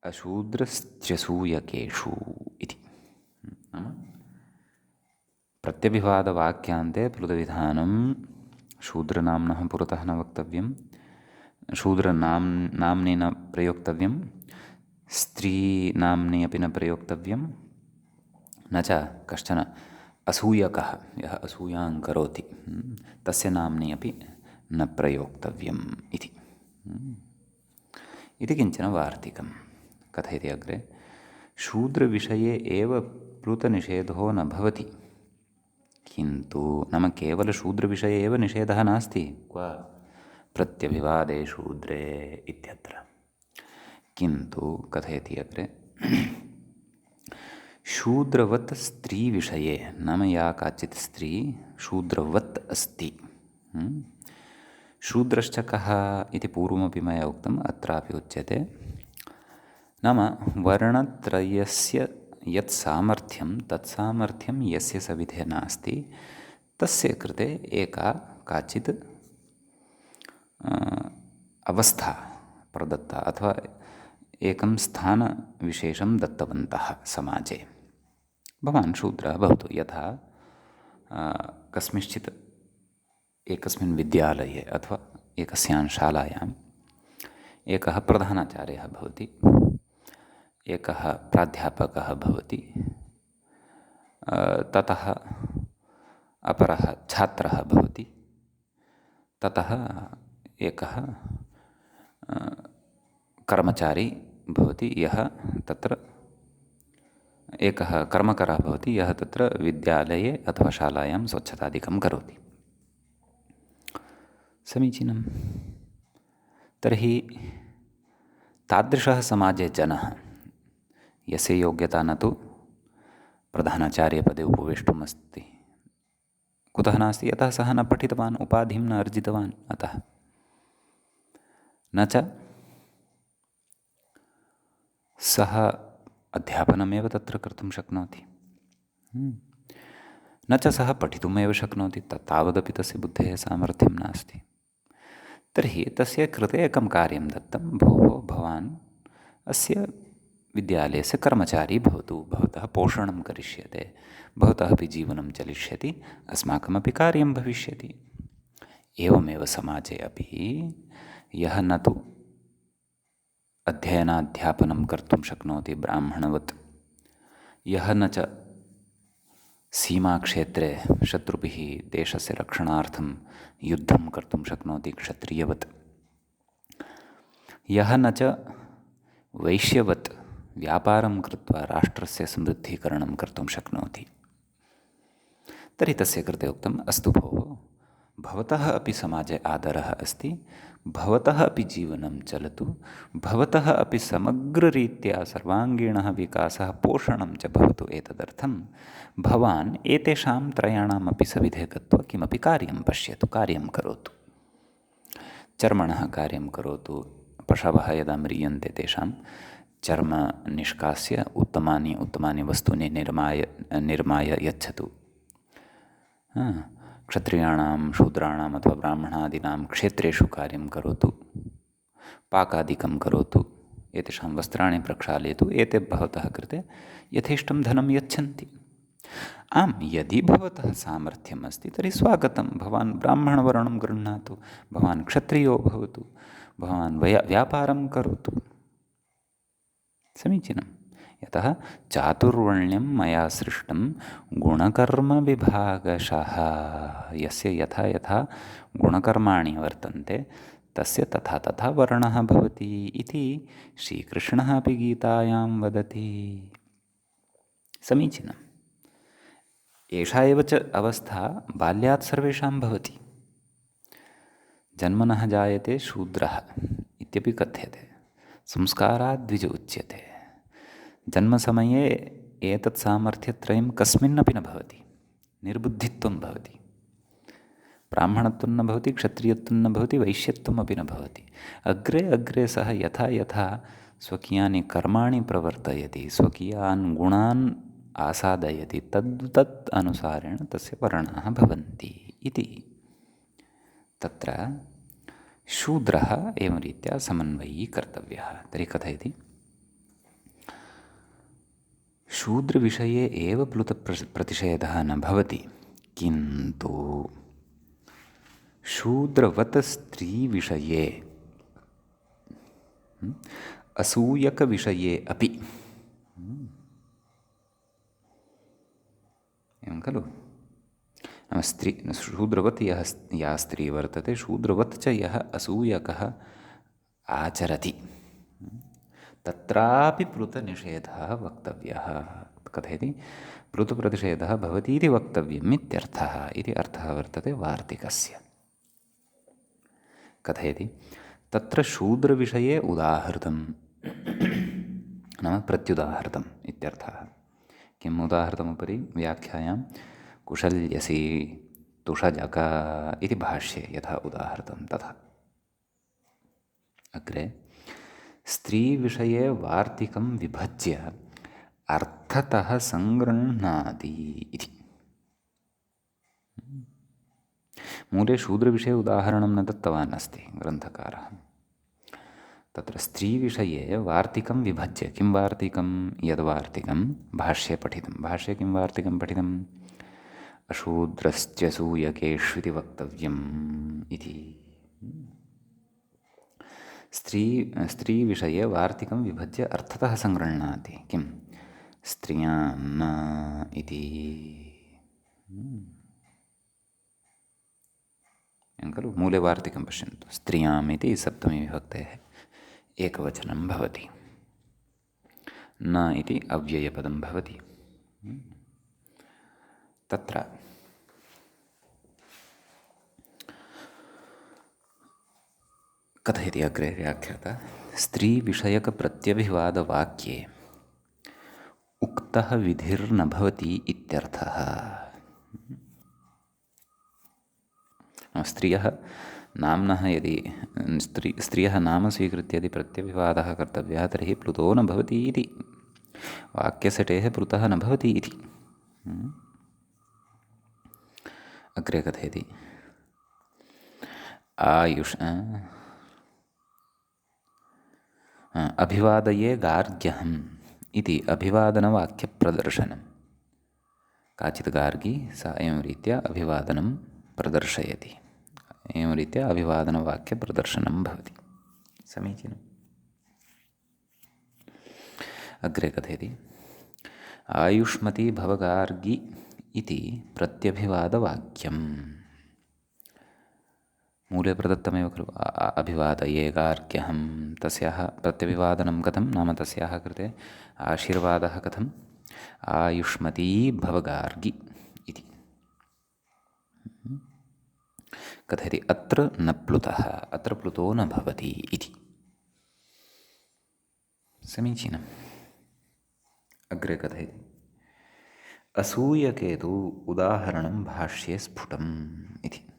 अशूद्रस्त्र्यसूयकेषु इति। प्रत्यभिवादवाक्यान्ते प्लुतविधानं शूद्रनाम्नः पुरतः न वक्तव्यं, नाम्नि न प्रयोक्तव्यं, स्त्रीनाम्नि अपि न प्रयोक्तव्यं, न च कश्चन असूयकः यः असूयां करोति तस्य नाम्नि अपि न प्रयोक्तव्यम् इति किञ्चन वार्तिकं कथयति अग्रे। शूद्रविषये एव प्लुतनिषेधो न भवति, किन्तु नाम केवलशूद्रविषये एव निषेधः नास्ति, क्व प्रत्यभिवादे शूद्रे इत्यत्र, किन्तु कथयति अग्रे शूद्रवत् स्त्रीविषये, नाम या काचित् स्त्री शूद्रवत् अस्ति। शूद्रश्च कः इति पूर्वमपि मया उक्तम्, अत्रापि उच्यते। नाम वर्णत्रयस्य यत् सामर्थ्यं तत्सामर्थ्यं यस्य सविधे नास्ति तस्य कृते एका काचित् अवस्था प्रदत्ता अथवा एकं स्थानविशेषं दत्तवन्तः समाजे। भवान् शूद्रः भवतु, यथा कस्मिंश्चित् एकस्मिन् विद्यालये अथवा एकस्यां शालायाम् एकः प्रधानाचार्यः भवति, एकः प्राध्यापकः भवति, ततः अपरः छात्रः भवति, ततः एकः कर्मचारी भवति, यः तत्र एकः कर्मकरः भवति, यः तत्र विद्यालये अथवा शालायां स्वच्छतादिकं करोति। समीचीनं। तर्हि तादृशः समाजे जनः, यस्य योग्यता न तु प्रधानाचार्यपदे उपवेष्टुम् अस्ति, कुतः नास्ति? यतः सः न पठितवान्, उपाधिं न अर्जितवान्, अतः। न च सः अध्यापनमेव तत्र कर्तुं शक्नोति, न च सः पठितुमेव शक्नोति, तावदपि तस्य बुद्धेः सामर्थ्यं नास्ति। तर्हि तस्य कृते एकं कार्यं दत्तं, भोः भवान् अस्य विद्यालयस्य कर्मचारी भवतु, भवतः पोषणं करिष्यते, भवतः अपि जीवनं चलिष्यति, अस्माकमपि कार्यं भविष्यति। एवमेव समाजे अपि यः न तु अध्ययनाध्यापनं कर्तुं शक्नोति ब्राह्मणवत्, यः न च सीमाक्षेत्रे शत्रुभिः देशस्य रक्षणार्थं युद्धं कर्तुं शक्नोति क्षत्रियवत्, यः न च वैश्यवत् व्यापारं कृत्वा राष्ट्रस्य समृद्धीकरणं कर्तुं शक्नोति, तर्हि तस्य कृते उक्तम्, अस्तु भोः, भवतः अपि समाजे आदरः अस्ति, भवतः अपि जीवनं चलतु, भवतः अपि समग्ररीत्या सर्वाङ्गीणः विकासः पोषणं च भवतु, एतदर्थं भवान् एतेषां त्रयाणामपि सविधे गत्वा किमपि कार्यं पश्यतु, कार्यं करोतु। चर्मणः कार्यं करोतु, पशवः यदा म्रियन्ते तेषां चर्म निष्कास्य उत्तमानि वस्तूनि निर्माय यच्छतु। क्षत्रियाणां शूद्राणाम् अथवा ब्राह्मणादीनां क्षेत्रेषु कार्यं करोतु, पाकादिकं करोतु, एतेषां वस्त्राणि प्रक्षालयतु, एते भवतः कृते यथेष्टं धनं यच्छन्ति। आम्, यदि भवतः सामर्थ्यम् अस्ति तर्हि स्वागतं, भवान् ब्राह्मणवर्णं गृह्णातु, भवान् क्षत्रियो भवतु, भवान् व्यापारं करोतु, समीचीनं। यतः चातुर्वर्ण्यं मया सृष्टं गुणकर्मविभागशः, यस्य यथा यथा गुणकर्माणि वर्तन्ते तस्य तथा तथा वर्णः भवति इति श्रीकृष्णः अपि गीतायां वदति। समीचीनम्। एषा एव च अवस्था बाल्यात् सर्वेषां भवति। जन्मनः जायते शूद्रः इत्यपि कथ्यते, संस्कारात् द्विज उच्यते। जन्मसमये एतत् सामर्थ्यत्रयं कस्मिन्नपि न भवति, निर्बुद्धित्वं भवति, ब्राह्मणत्वं न भवति, क्षत्रियत्वं न भवति, वैश्यत्वमपि न भवति। अग्रे अग्रे सः यथा यथा स्वकीयानि कर्माणि प्रवर्तयति, स्वकीयान् गुणान् आसादयति, तत् अनुसारेण तस्य वर्णाः भवन्ति इति। तत्र शूद्रः एवं रीत्या समन्वयी कर्तव्यः। तर्हि कथयति, शूद्रविषये एव प्लुतप्रतिषेधः न भवति, किन्तु शूद्रवत् स्त्रीविषये असूयकविषये अपि एवं खलु। नाम शूद्रवत् या स्त्री वर्तते, शूद्रवत् च यः असूयकः आचरति, तत्रापि प्लुतनिषेधः वक्तव्यः। कथयति, प्लुतप्रतिषेधः भवतीति वक्तव्यम् इत्यर्थः। इति अर्थः वर्तते वार्तिकस्य। कथयति, तत्र शूद्रविषये उदाहृतं नाम प्रत्युदाहृतम् इत्यर्थः। किम् उदाहृतमुपरि व्याख्यायां कुशल्यसि तुषजक इति भाष्ये यथा उदाहृतं तथा। अग्रे स्त्रीविषये वार्तिकं विभज्य अर्थतः सङ्गृह्णाति इति। मूले शूद्रविषये उदाहरणं न दत्तवान् अस्ति ग्रन्थकारः। तत्र स्त्रीविषये वार्तिकं विभज्य, किं वार्तिकं, यद्वार्तिकं भाष्ये पठितं। भाष्ये किं वार्तिकं पठितम्? अशूद्रश्च सूयकेष्विति वक्तव्यम् इति। स्त्रीविषये वार्तिकं विभज्य अर्थतः सङ्गृह्णाति। किं? स्त्रियां इति। खलु मूले वार्तिकं पश्यन्तु, स्त्रियाम् इति सप्तमी विभक्तेः एकवचनं भवति, न इति अव्ययपदं भवति। तत्र कथयति अग्रे व्याख्याता, स्त्रीविषयकप्रत्यभिवादवाक्ये उक्तः विधिर्न भवति इत्यर्थः। स्त्रियः नाम्नः यदि स्त्रियः नाम स्वीकृत्य यदि प्रत्यभिवादः कर्तव्यः तर्हि प्लुतो न भवति इति, वाक्यसटेः प्लुतः न भवति इति। अग्रे कथयति, अभिवादये गार्ग्यहम् इति अभिवादनवाक्यप्रदर्शनं। काचित् गार्गी सा एवं रीत्या अभिवादनं प्रदर्शयति, एवं रीत्या अभिवादनवाक्यप्रदर्शनं भवति। समीचीनम्। अग्रे कथयति, आयुष्मती भवगार्गी इति प्रत्यभिवादवाक्यम्। मूले प्रदत्तमेव खलु, अभिवादये गार्ग्यहं, तस्याः प्रत्यभिवादनं कथं नाम तस्याः कृते आशीर्वादः कथम्, आयुष्मती भवगार्गी इति। कथयति, अत्र न प्लुतः, अत्र प्लुतो न भवति इति। समीचीनम्। अग्रे कथयति, असूयके तु उदाहरणं भाष्ये स्फुटम् इति।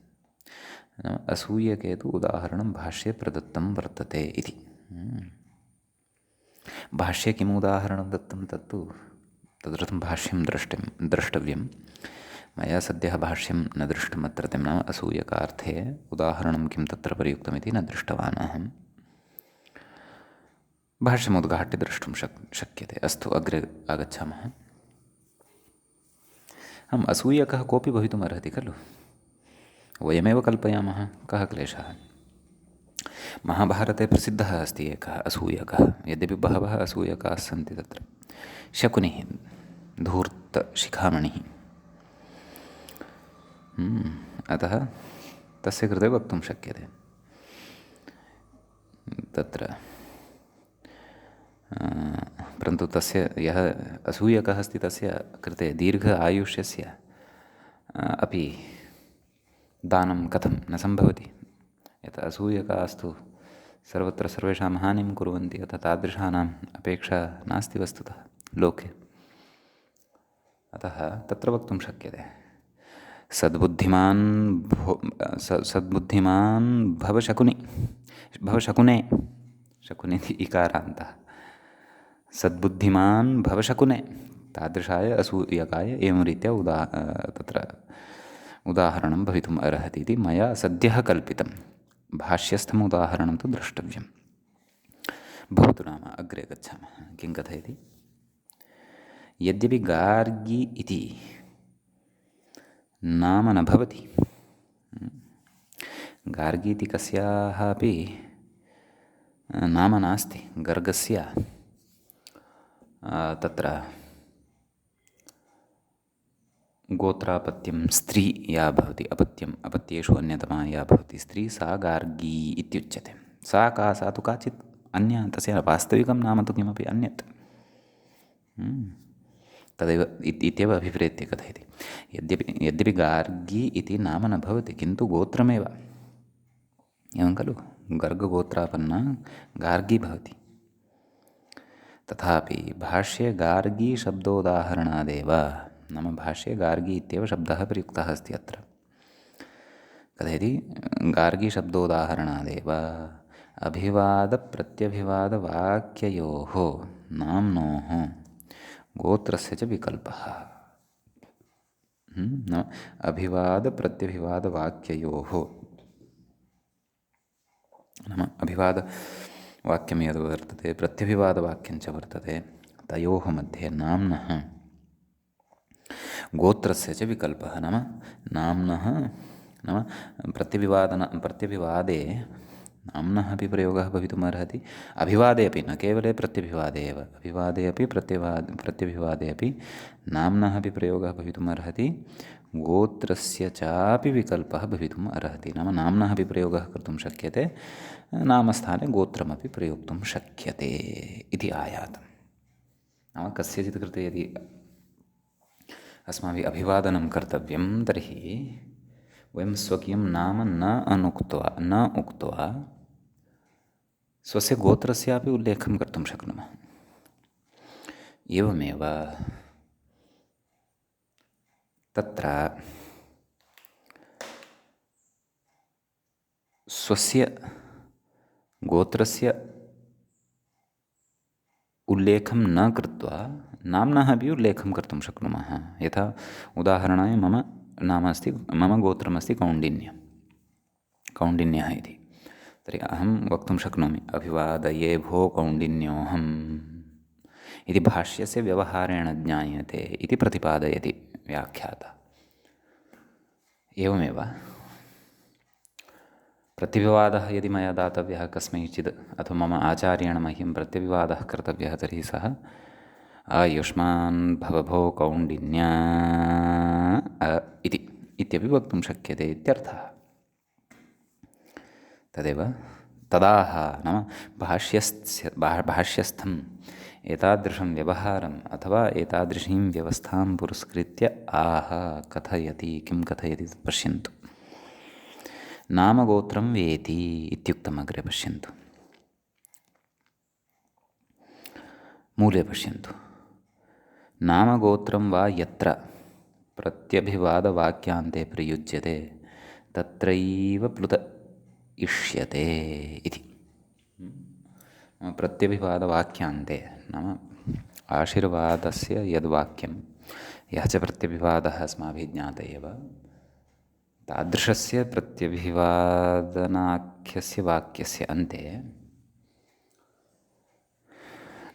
असूयके तु उदाहरणं भाष्ये प्रदत्तं वर्तते इति। भाष्ये किम् उदाहरणं दत्तं तत्तु तदर्थं भाष्यं द्रष्टव्यं। मया सद्यः भाष्यं न दृष्टम् अत्रत्यं, नाम असूयकार्थे उदाहरणं किं तत्र प्रयुक्तमिति न दृष्टवान् अहं। भाष्यमुद्घाट्य द्रष्टुं शक्यते। अस्तु, अग्रे आगच्छामः। असूयकः कोऽपि भवितुम् अर्हति खलु, वयमेव कल्पयामः, कः क्लेशः। महाभारते प्रसिद्धः अस्ति एकः असूयकः, यद्यपि बहवः असूयकाः सन्ति तत्र। शकुनिः, धूर्तशिखामणिः। अतः तस्य कृते वक्तुं शक्यते। तत्र परन्तु तस्य यः असूयकः अस्ति तस्य कृते दीर्घ आयुष्यस्य अपि दानं कथं न सम्भवति। यत् असूयकास्तु सर्वत्र सर्वेषां हानिं कुर्वन्ति, अतः तादृशानाम् अपेक्षा नास्ति वस्तुतः लोके। अतः तत्र वक्तुं शक्यते, सद्बुद्धिमान् भव शकुने, शकुनिति इकारान्तः, सद्बुद्धिमान् भव शकुने, तादृशाय असूयकाय एवं रीत्या तत्र उदाहरणं भवितुम् अर्हति इति मया सद्यः कल्पितं। भाष्यस्थम् उदाहरणं तु द्रष्टव्यं। भवतु नाम अग्रे गच्छामः। किं कथयति, यद्यपि गार्गी इति नाम न भवति, गार्गी इति कस्याः अपि नाम नास्ति। गर्गस्य तत्र गोत्रापत्यं स्त्री या भवति, अपत्येषु अन्यतमा या भवति स्त्री, सा गार्गी इत्युच्यते। सा का, सा तु काचित् अन्या, तस्य वास्तविकं नाम तु किमपि अन्यत्। तदेव इत्येव अभिप्रेत्य कथयति। यद्यपि गार्गी इति नाम न भवति, किन्तु गोत्रमेव एवं खलु, गर्गगोत्रापन्ना गार्गी भवति। तथापि भाष्ये गार्गी शब्दोदाहरणादेव, नाम भाष्ये गार्गी इत्येव शब्दः प्रयुक्तः अस्ति अत्र। कथयति गार्गी शब्दोदाहरणादेव अभिवादप्रत्यभिवादवाक्ययोः नाम्नोः गोत्रस्य च विकल्पः। अभिवादप्रत्यभिवादवाक्ययोः, नाम अभिवादवाक्यं यद् वर्तते, प्रत्यभिवादवाक्यञ्च वर्तते, तयोः मध्ये नाम्नः गोत्रस्य च विकल्पः। नाम नाम्नः, नाम प्रत्यभिवादे नाम्नः अपि प्रयोगः भवितुम् अर्हति, अभिवादे अपि, न केवले प्रत्यभिवादे एव, अभिवादे अपि प्रत्यभिवादे अपि नाम्नः अपि प्रयोगः भवितुम् अर्हति, गोत्रस्य चापि विकल्पः भवितुम् अर्हति। नाम नाम्नः अपि प्रयोगः कर्तुं शक्यते, नामस्थाने गोत्रमपि प्रयोक्तुं शक्यते इति आयाति। नाम कस्यचित् कृते यदि अस्माभिः अभिवादनं कर्तव्यं तर्हि वयं स्वकीयं नाम न उक्त्वा स्वस्य गोत्रस्यापि उल्लेखं कर्तुं शक्नुमः। एवमेव तत्र स्वस्य गोत्रस्य उल्लेखं न कृत्वा नाम्नः अपि उल्लेखं कर्तुं शक्नुमः। यथा उदाहरणाय मम नाम अस्ति, मम गोत्रमस्ति कौण्डिन्यः इति। तर्हि अहं वक्तुं शक्नोमि अभिवादये भो कौण्डिन्योऽहम् इति भाष्यस्य व्यवहारेण ज्ञायते इति प्रतिपादयति व्याख्याता। एवमेव प्रत्यभिवादः यदि मया दातव्यः कस्मैचित्, अथवा मम आचार्येण मह्यं प्रत्यभिवादः कर्तव्यः, तर्हि सः आयुष्मान् भव भो कौण्डिन्या इत्यपि वक्तुं शक्यते इत्यर्थः। तदेव तदाह, नाम भाष्यस्थम् एतादृशं व्यवहारम् अथवा एतादृशीं व्यवस्थां पुरस्कृत्य आह कथयति, किं कथयति तत् पश्यन्तु। नामगोत्रं वेति इत्युक्तम् अग्रे पश्यन्तु, मूले पश्यन्तु। नामगोत्रं वा यत्र प्रत्यभिवादवाक्यान्ते प्रयुज्यते तत्रैव प्लुत इष्यते इति। प्रत्यभिवादवाक्यान्ते नाम आशीर्वादस्य यद्वाक्यं, यः च प्रत्यभिवादः अस्माभिः ज्ञातः एव, तादृशस्य प्रत्यभिवादनाख्यस्य वाक्यस्य अन्ते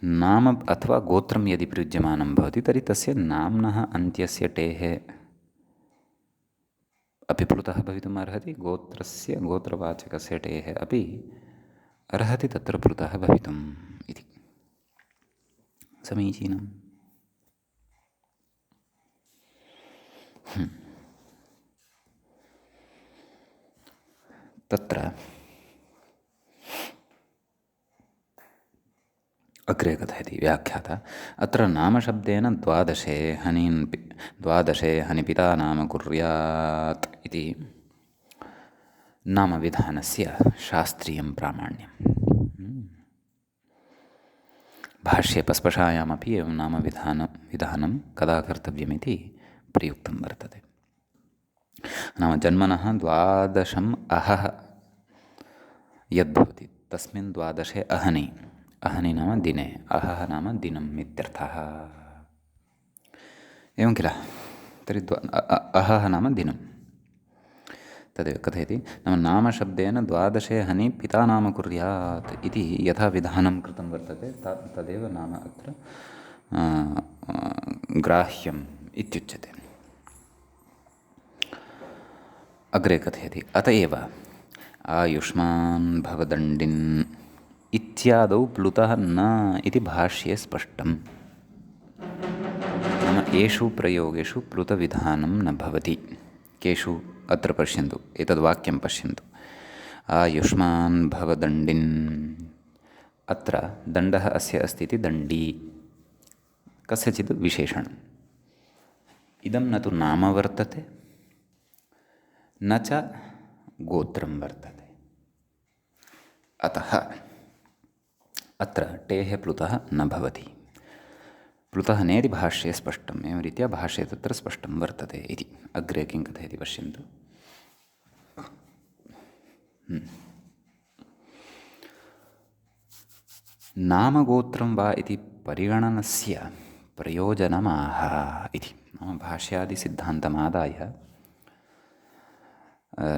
नाम अथवा गोत्रं यदि प्रयुज्यमानं भवति तर्हि तस्य नाम्नः अन्त्यस्य टेः अपि प्लुतः भवितुम् अर्हति, गोत्रवाचकस्य टेः अपि अर्हति तत्र प्लुतः भवितुम् इति। समीचीनम्। तत्र अग्रे कथयति व्याख्याता, अत्र नामशब्देन द्वादशे हनि पिता नाम कुर्यात् इति नामविधानस्य शास्त्रीयं प्रामाण्यं। भाष्ये पस्पशायामपि एवं नामविधानं कदा कर्तव्यमिति प्रयुक्तं वर्तते। नाम जन्मनः 12 अहः यद्भवति तस्मिन् 12 अहनि नाम दिने, अहः नाम दिनम् इत्यर्थः। एवं किल, तर्हि अहः नाम दिनं, तदेव कथयति। नाम नामशब्देन 12 हनि पिता नाम कुर्यात् इति यथा विधानं कृतं वर्तते तदेव नाम अत्र ग्राह्यम् इत्युच्यते। अग्रे कथयति, अत एव आयुष्मान् भवदण्डिन् इत्यादौ प्लुतः न इति भाष्ये स्पष्टम्। नाम येषु प्रयोगेषु प्लुतविधानं न भवति। केषु? अत्र पश्यन्तु, एतद्वाक्यं पश्यन्तु। आयुष्मान् भवदण्डिन्। अत्र दण्डः अस्य अस्ति इति दण्डी, कस्यचित् विशेषणम्। इदं न तु नाम वर्तते, न च गोत्रं वर्तते। अतः अत्र टेः प्लुतः न भवति। प्लुतः नेति भाष्ये स्पष्टम्, एवं रीत्या भाष्ये तत्र स्पष्टं वर्तते इति। अग्रे किं कथयति पश्यन्तु। नामगोत्रं वा इति परिगणनस्य प्रयोजनमाह इति। नाम भाष्यादिसिद्धान्तमादाय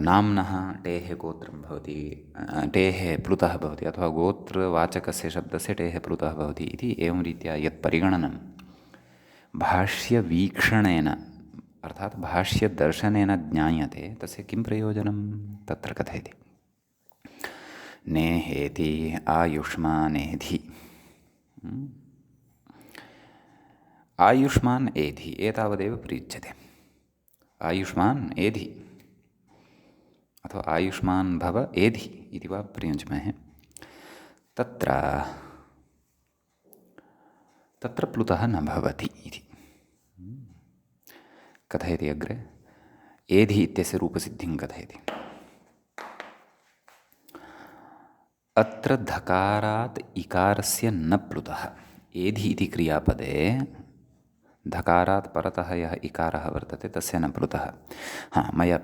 नाम्नः टेः गोत्रं भवति, टेः प्लुतः भवति, अथवा गोत्रवाचकस्य शब्दस्य टेः प्लुतः भवति इति एवं रीत्या यत् परिगणनं भाष्यवीक्षणेन अर्थात् भाष्यदर्शनेन ज्ञायते, तस्य किं प्रयोजनं तत्र कथयति। नेहेति आयुष्मानेधि। आयुष्मान् एधि एतावदेव प्रयुज्यते। आयुष्मान् एधि अथवा आयुष्मान् भव एधि इति वा प्रयुञ्ज्महे। तत्र प्लुतः न भवति इति कथयति अग्रे। एधि इत्यस्य रूपसिद्धिं कथयति। अत्र धकारात् इकारस्य न प्लुतः। एधि इति क्रियापदे धकारात् परतः यः इकारः वर्तते तस्य न प्लुतः। मया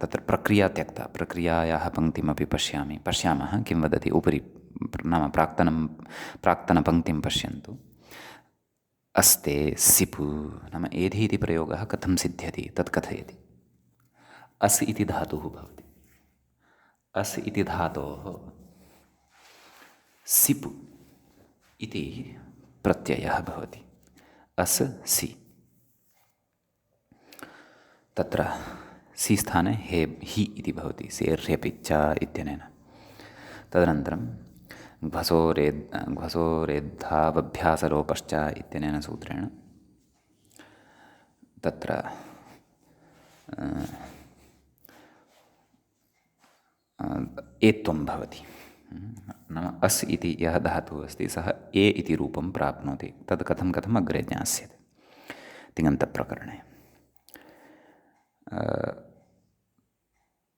तत्र प्रक्रिया त्यक्ता। प्रक्रियायाः पङ्क्तिमपि पश्यामः किं वदति उपरि, नाम प्राक्तनपङ्क्तिं पश्यन्तु। अस्ते सिपु नाम एधि इति प्रयोगः कथं सिद्ध्यति तत् कथयति। अस् इति धातुः भवति। अस् इति धातोः सिपु इति प्रत्ययः भवति। अस् सि। तत्र सि स्थाने हे हि इति भवति सेर्ह्यपिच्चा इत्यनेन। तदनन्तरं घ्वसोरेद्धावभ्यासलोपश्च इत्यनेन सूत्रेण तत्र एत्वं भवति। नाम अस् इति यः धातुः अस्ति सः ए इति रूपं प्राप्नोति। तद् कथम् अग्रे ज्ञास्यते तिङन्तप्रकरणे।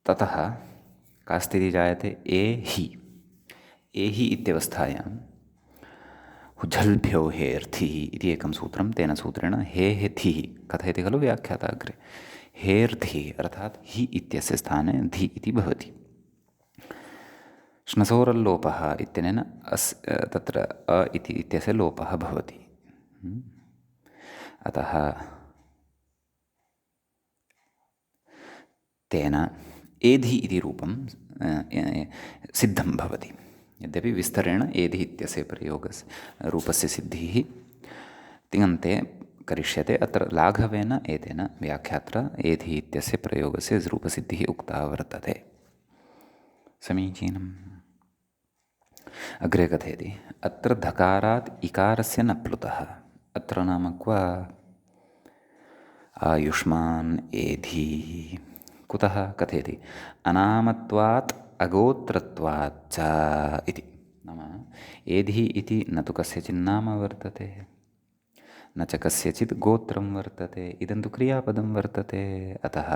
ततः का स्थितिः जायते। ए हि इत्यवस्थायां हुझल्भ्यो हेर्थिः इति एकं सूत्रं, तेन सूत्रेण हेथिः कथयति खलु व्याख्याता अग्रे। हेर्धिः अर्थात् हि इत्यस्य स्थाने धि इति भवति। श्नसोरल्लोपः इत्यनेन तत्र अ इति इत्यस्य लोपः भवति। अतः तेन एधि इति रूपं सिद्धं भवति। यद्यपि विस्तरेण एधि इत्यस्य प्रयोगस्य रूपस्य सिद्धिः तिङन्ते करिष्यते। अत्र लाघवेन एतेन व्याख्यात्रा एधि इत्यस्य प्रयोगस्य रूपसिद्धिः उक्ता वर्तते। समीचीनम्। अग्रे कथयति। अत्र धकारात् इकारस्य न प्लुतः। अत्र नाम क्व? आयुष्मान् एधि। कुतः कथयति। अनामत्वात् अगोत्रत्वात् च इति। नाम एधि इति न तु कस्यचिन्नाम वर्तते, न च कस्यचित् गोत्रं वर्तते, इदं तु क्रियापदं वर्तते। अतः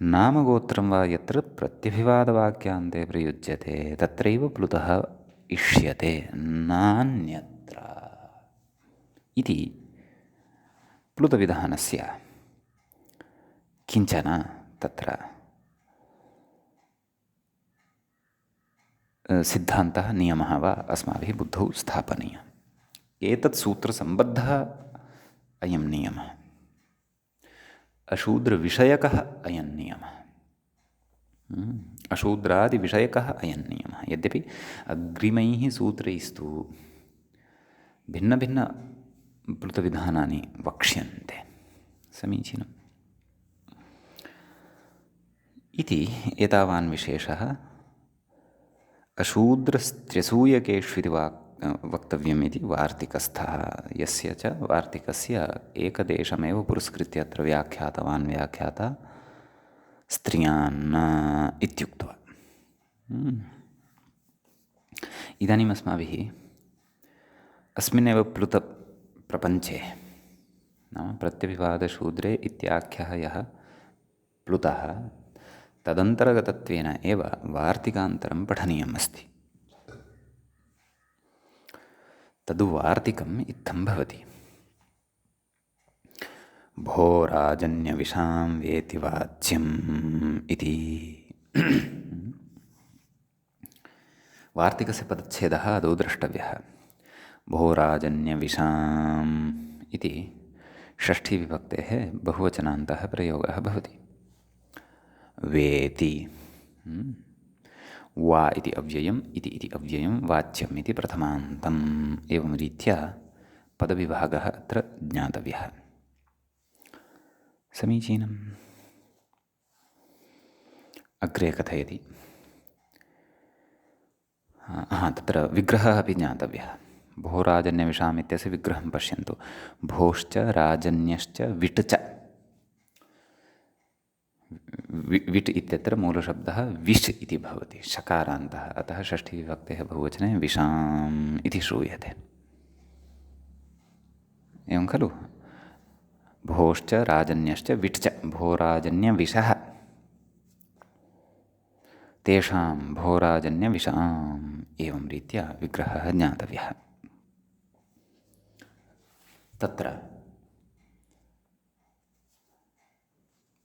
नामगोत्रं वा यत्र प्रत्यभिवादवाक्यान्ते प्रयुज्यते तत्रैव प्लुतः इष्यते, नान्यत्र इति प्लुतविधानस्य किञ्चन तत्र सिद्धान्तः नियमः वा अस्माभिः बुद्धौ स्थापनीयः। एतत् सूत्रसम्बद्धः अयं नियमः, अशूद्रविषयकः अयं नियमः, अशूद्रादिविषयकः अयं नियमः। यद्यपि अग्रिमैः सूत्रैस्तु भिन्नभिन्नप्लुतविधानानि वक्ष्यन्ते। समीचीनम्। इति एतावान् विशेषः अशूद्रस्त्र्यसूयकेष्विति वक्तव्यम् इति वार्तिकस्थः, यस्य च वार्तिकस्य एकदेशमेव पुरस्कृत्य अत्र व्याख्यातवान् व्याख्याता स्त्रियान् इत्युक्त्वा। इदानीम् अस्माभिः अस्मिन्नेव प्लुतप्रपञ्चे नाम प्रत्यभिवादशूद्रे इत्याख्यः यः प्लुतः तदन्तर्गतत्वेन एव वार्तिकान्तरं पठनीयम् अस्ति। तद् वार्तिकम् इत्थं भवति। भो राजन्यविषां वेति वाच्यम् इति वार्तिकस्य पदच्छेदः आदौ द्रष्टव्यः। भो राजन्यविषाम् इति षष्ठीविभक्तेः बहुवचनान्तः प्रयोगः भवति। वेति वा इति अव्ययम् इति अव्ययं वाच्यम् इति प्रथमान्तम्, एवं रीत्या पदविभागः अत्र ज्ञातव्यः। समीचीनम्। अग्रे कथयति। तत्र विग्रहः अपि ज्ञातव्यः। भो राजन्यविषाम् इत्यस्य विग्रहं पश्यन्तु। भोश्च राजन्यश्च विट् च। विट् इत्यत्र मूलशब्दः विश् इति भवति, शकारान्तः, अतः षष्ठीविभक्तेः बहुवचने विषाम् इति श्रूयते। एवं खलु। भोश्च राजन्यश्च विट् च। भो राजन्यविषः तेषां भो राजन्यविषाम्, एवं रीत्या विग्रहः ज्ञातव्यः। तत्र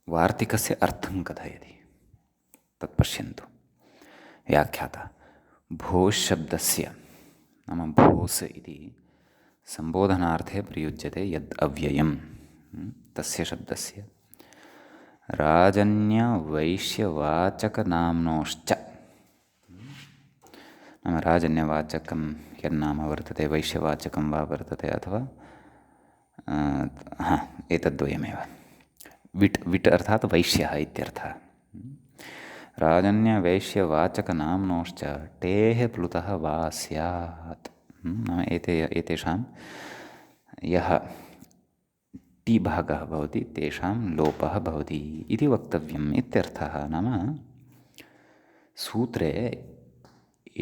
वार्तिकस्य अर्थं कथयति, तत् पश्यन्तु। व्याख्याता भोः शब्दस्य नाम भोस् इति सम्बोधनार्थे प्रयुज्यते यद् अव्ययं तस्य शब्दस्य राजन्यवैश्यवाचकनाम्नोश्च नाम राजन्यवाचकं यन्नाम वर्तते, वैश्यवाचकं वा वर्तते, अथवा एतद्वयमेव। विट् अर्थात् वैश्यः इत्यर्थः। राजन्यवैश्यवाचकनाम्नोश्च टेः प्लुतः वा स्यात्। नाम एतेषां यः टी भागः भवति तेषां लोपः भवति इति वक्तव्यम् इत्यर्थः। नाम सूत्रे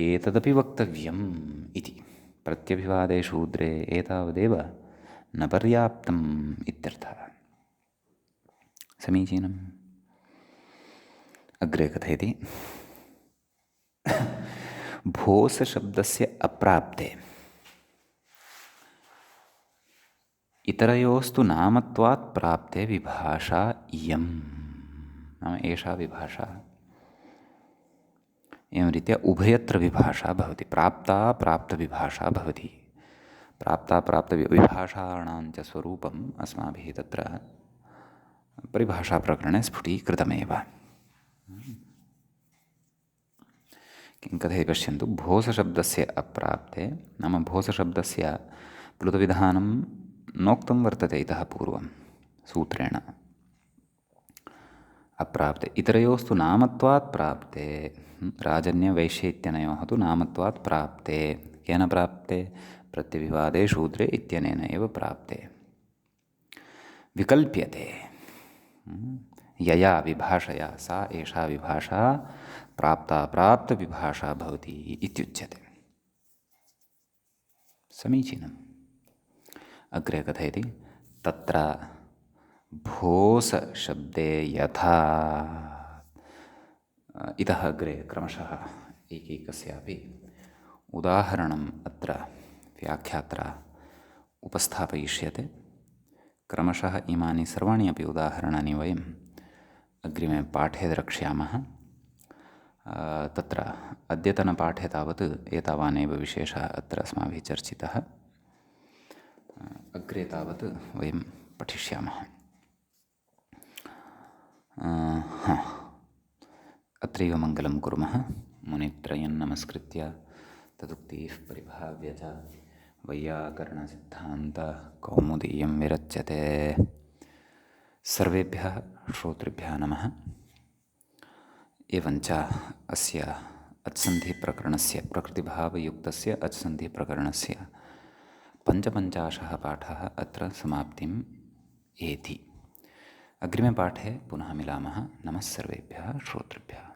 एतदपि वक्तव्यम् इति। प्रत्यभिवादे शूद्रे एतावदेव न पर्याप्तम् इत्यर्थः। समीचीनम्। अग्रे कथयति। भोस् शब्दस्य अप्राप्ते इतरयोस्तु नामत्वात् प्राप्ते विभाषा इयम्। नाम एषा विभाषा एवं रीत्या उभयत्र विभाषा भवति। प्राप्ता प्राप्तविभाषा भवति। प्राप्ता प्राप्तविभाषाणां च स्वरूपम् अस्माभिः तत्र परिभाषाप्रकरणे स्फुटीकृतमेव। किं कथयति पश्यन्तु। भोसशब्दस्य अप्राप्ते नाम भोसशब्दस्य प्लुतविधानं नोक्तं वर्तते इतः पूर्वं सूत्रेण। अप्राप्ते इतरयोस्तु नामत्वात् प्राप्ते, राजन्यवैश्य इत्यनयोः तु नामत्वात् प्राप्ते। केन प्राप्ते? प्रत्यभिवादे शूद्रे इत्यनेन एव प्राप्ते। विकल्प्यते यया विभाषया, सा एषा विभाषा प्राप्ता प्राप्तविभाषा भवति इत्युच्यते। समीचीनम्। अग्रे कथयति। तत्र भोस शब्दे यथा, इतः अग्रे क्रमशः एकैकस्यापि उदाहरणम् अत्र व्याख्यात्रा उपस्थापयिष्यते। क्रमशः इमानि सर्वाणि अपि उदाहरणानि वयम् अग्रिमे पाठे द्रक्ष्यामः। तत्र अद्यतनपाठे तावत् एतावानेव विशेषः अत्र अस्माभिः चर्चितः। अग्रे तावत् वयं पठिष्यामः। अत्रैव मङ्गलं कुर्मः। मुनित्रयं नमस्कृत्य तदुक्तिः परिभाव्य च वैयाकरणसिद्धान्तकौमुदीयं विरच्यते। सर्वेभ्यः श्रोतृभ्यः नमः। एवञ्च अस्य अच्सन्धिप्रकरणस्य प्रकृतिभावयुक्तस्य अच्सन्धिप्रकरणस्य पञ्चपञ्चाशः पाठः अत्र समाप्तिम् एति। अग्रिमे पाठे पुनः मिलामः। नमः सर्वेभ्यः श्रोतृभ्यः।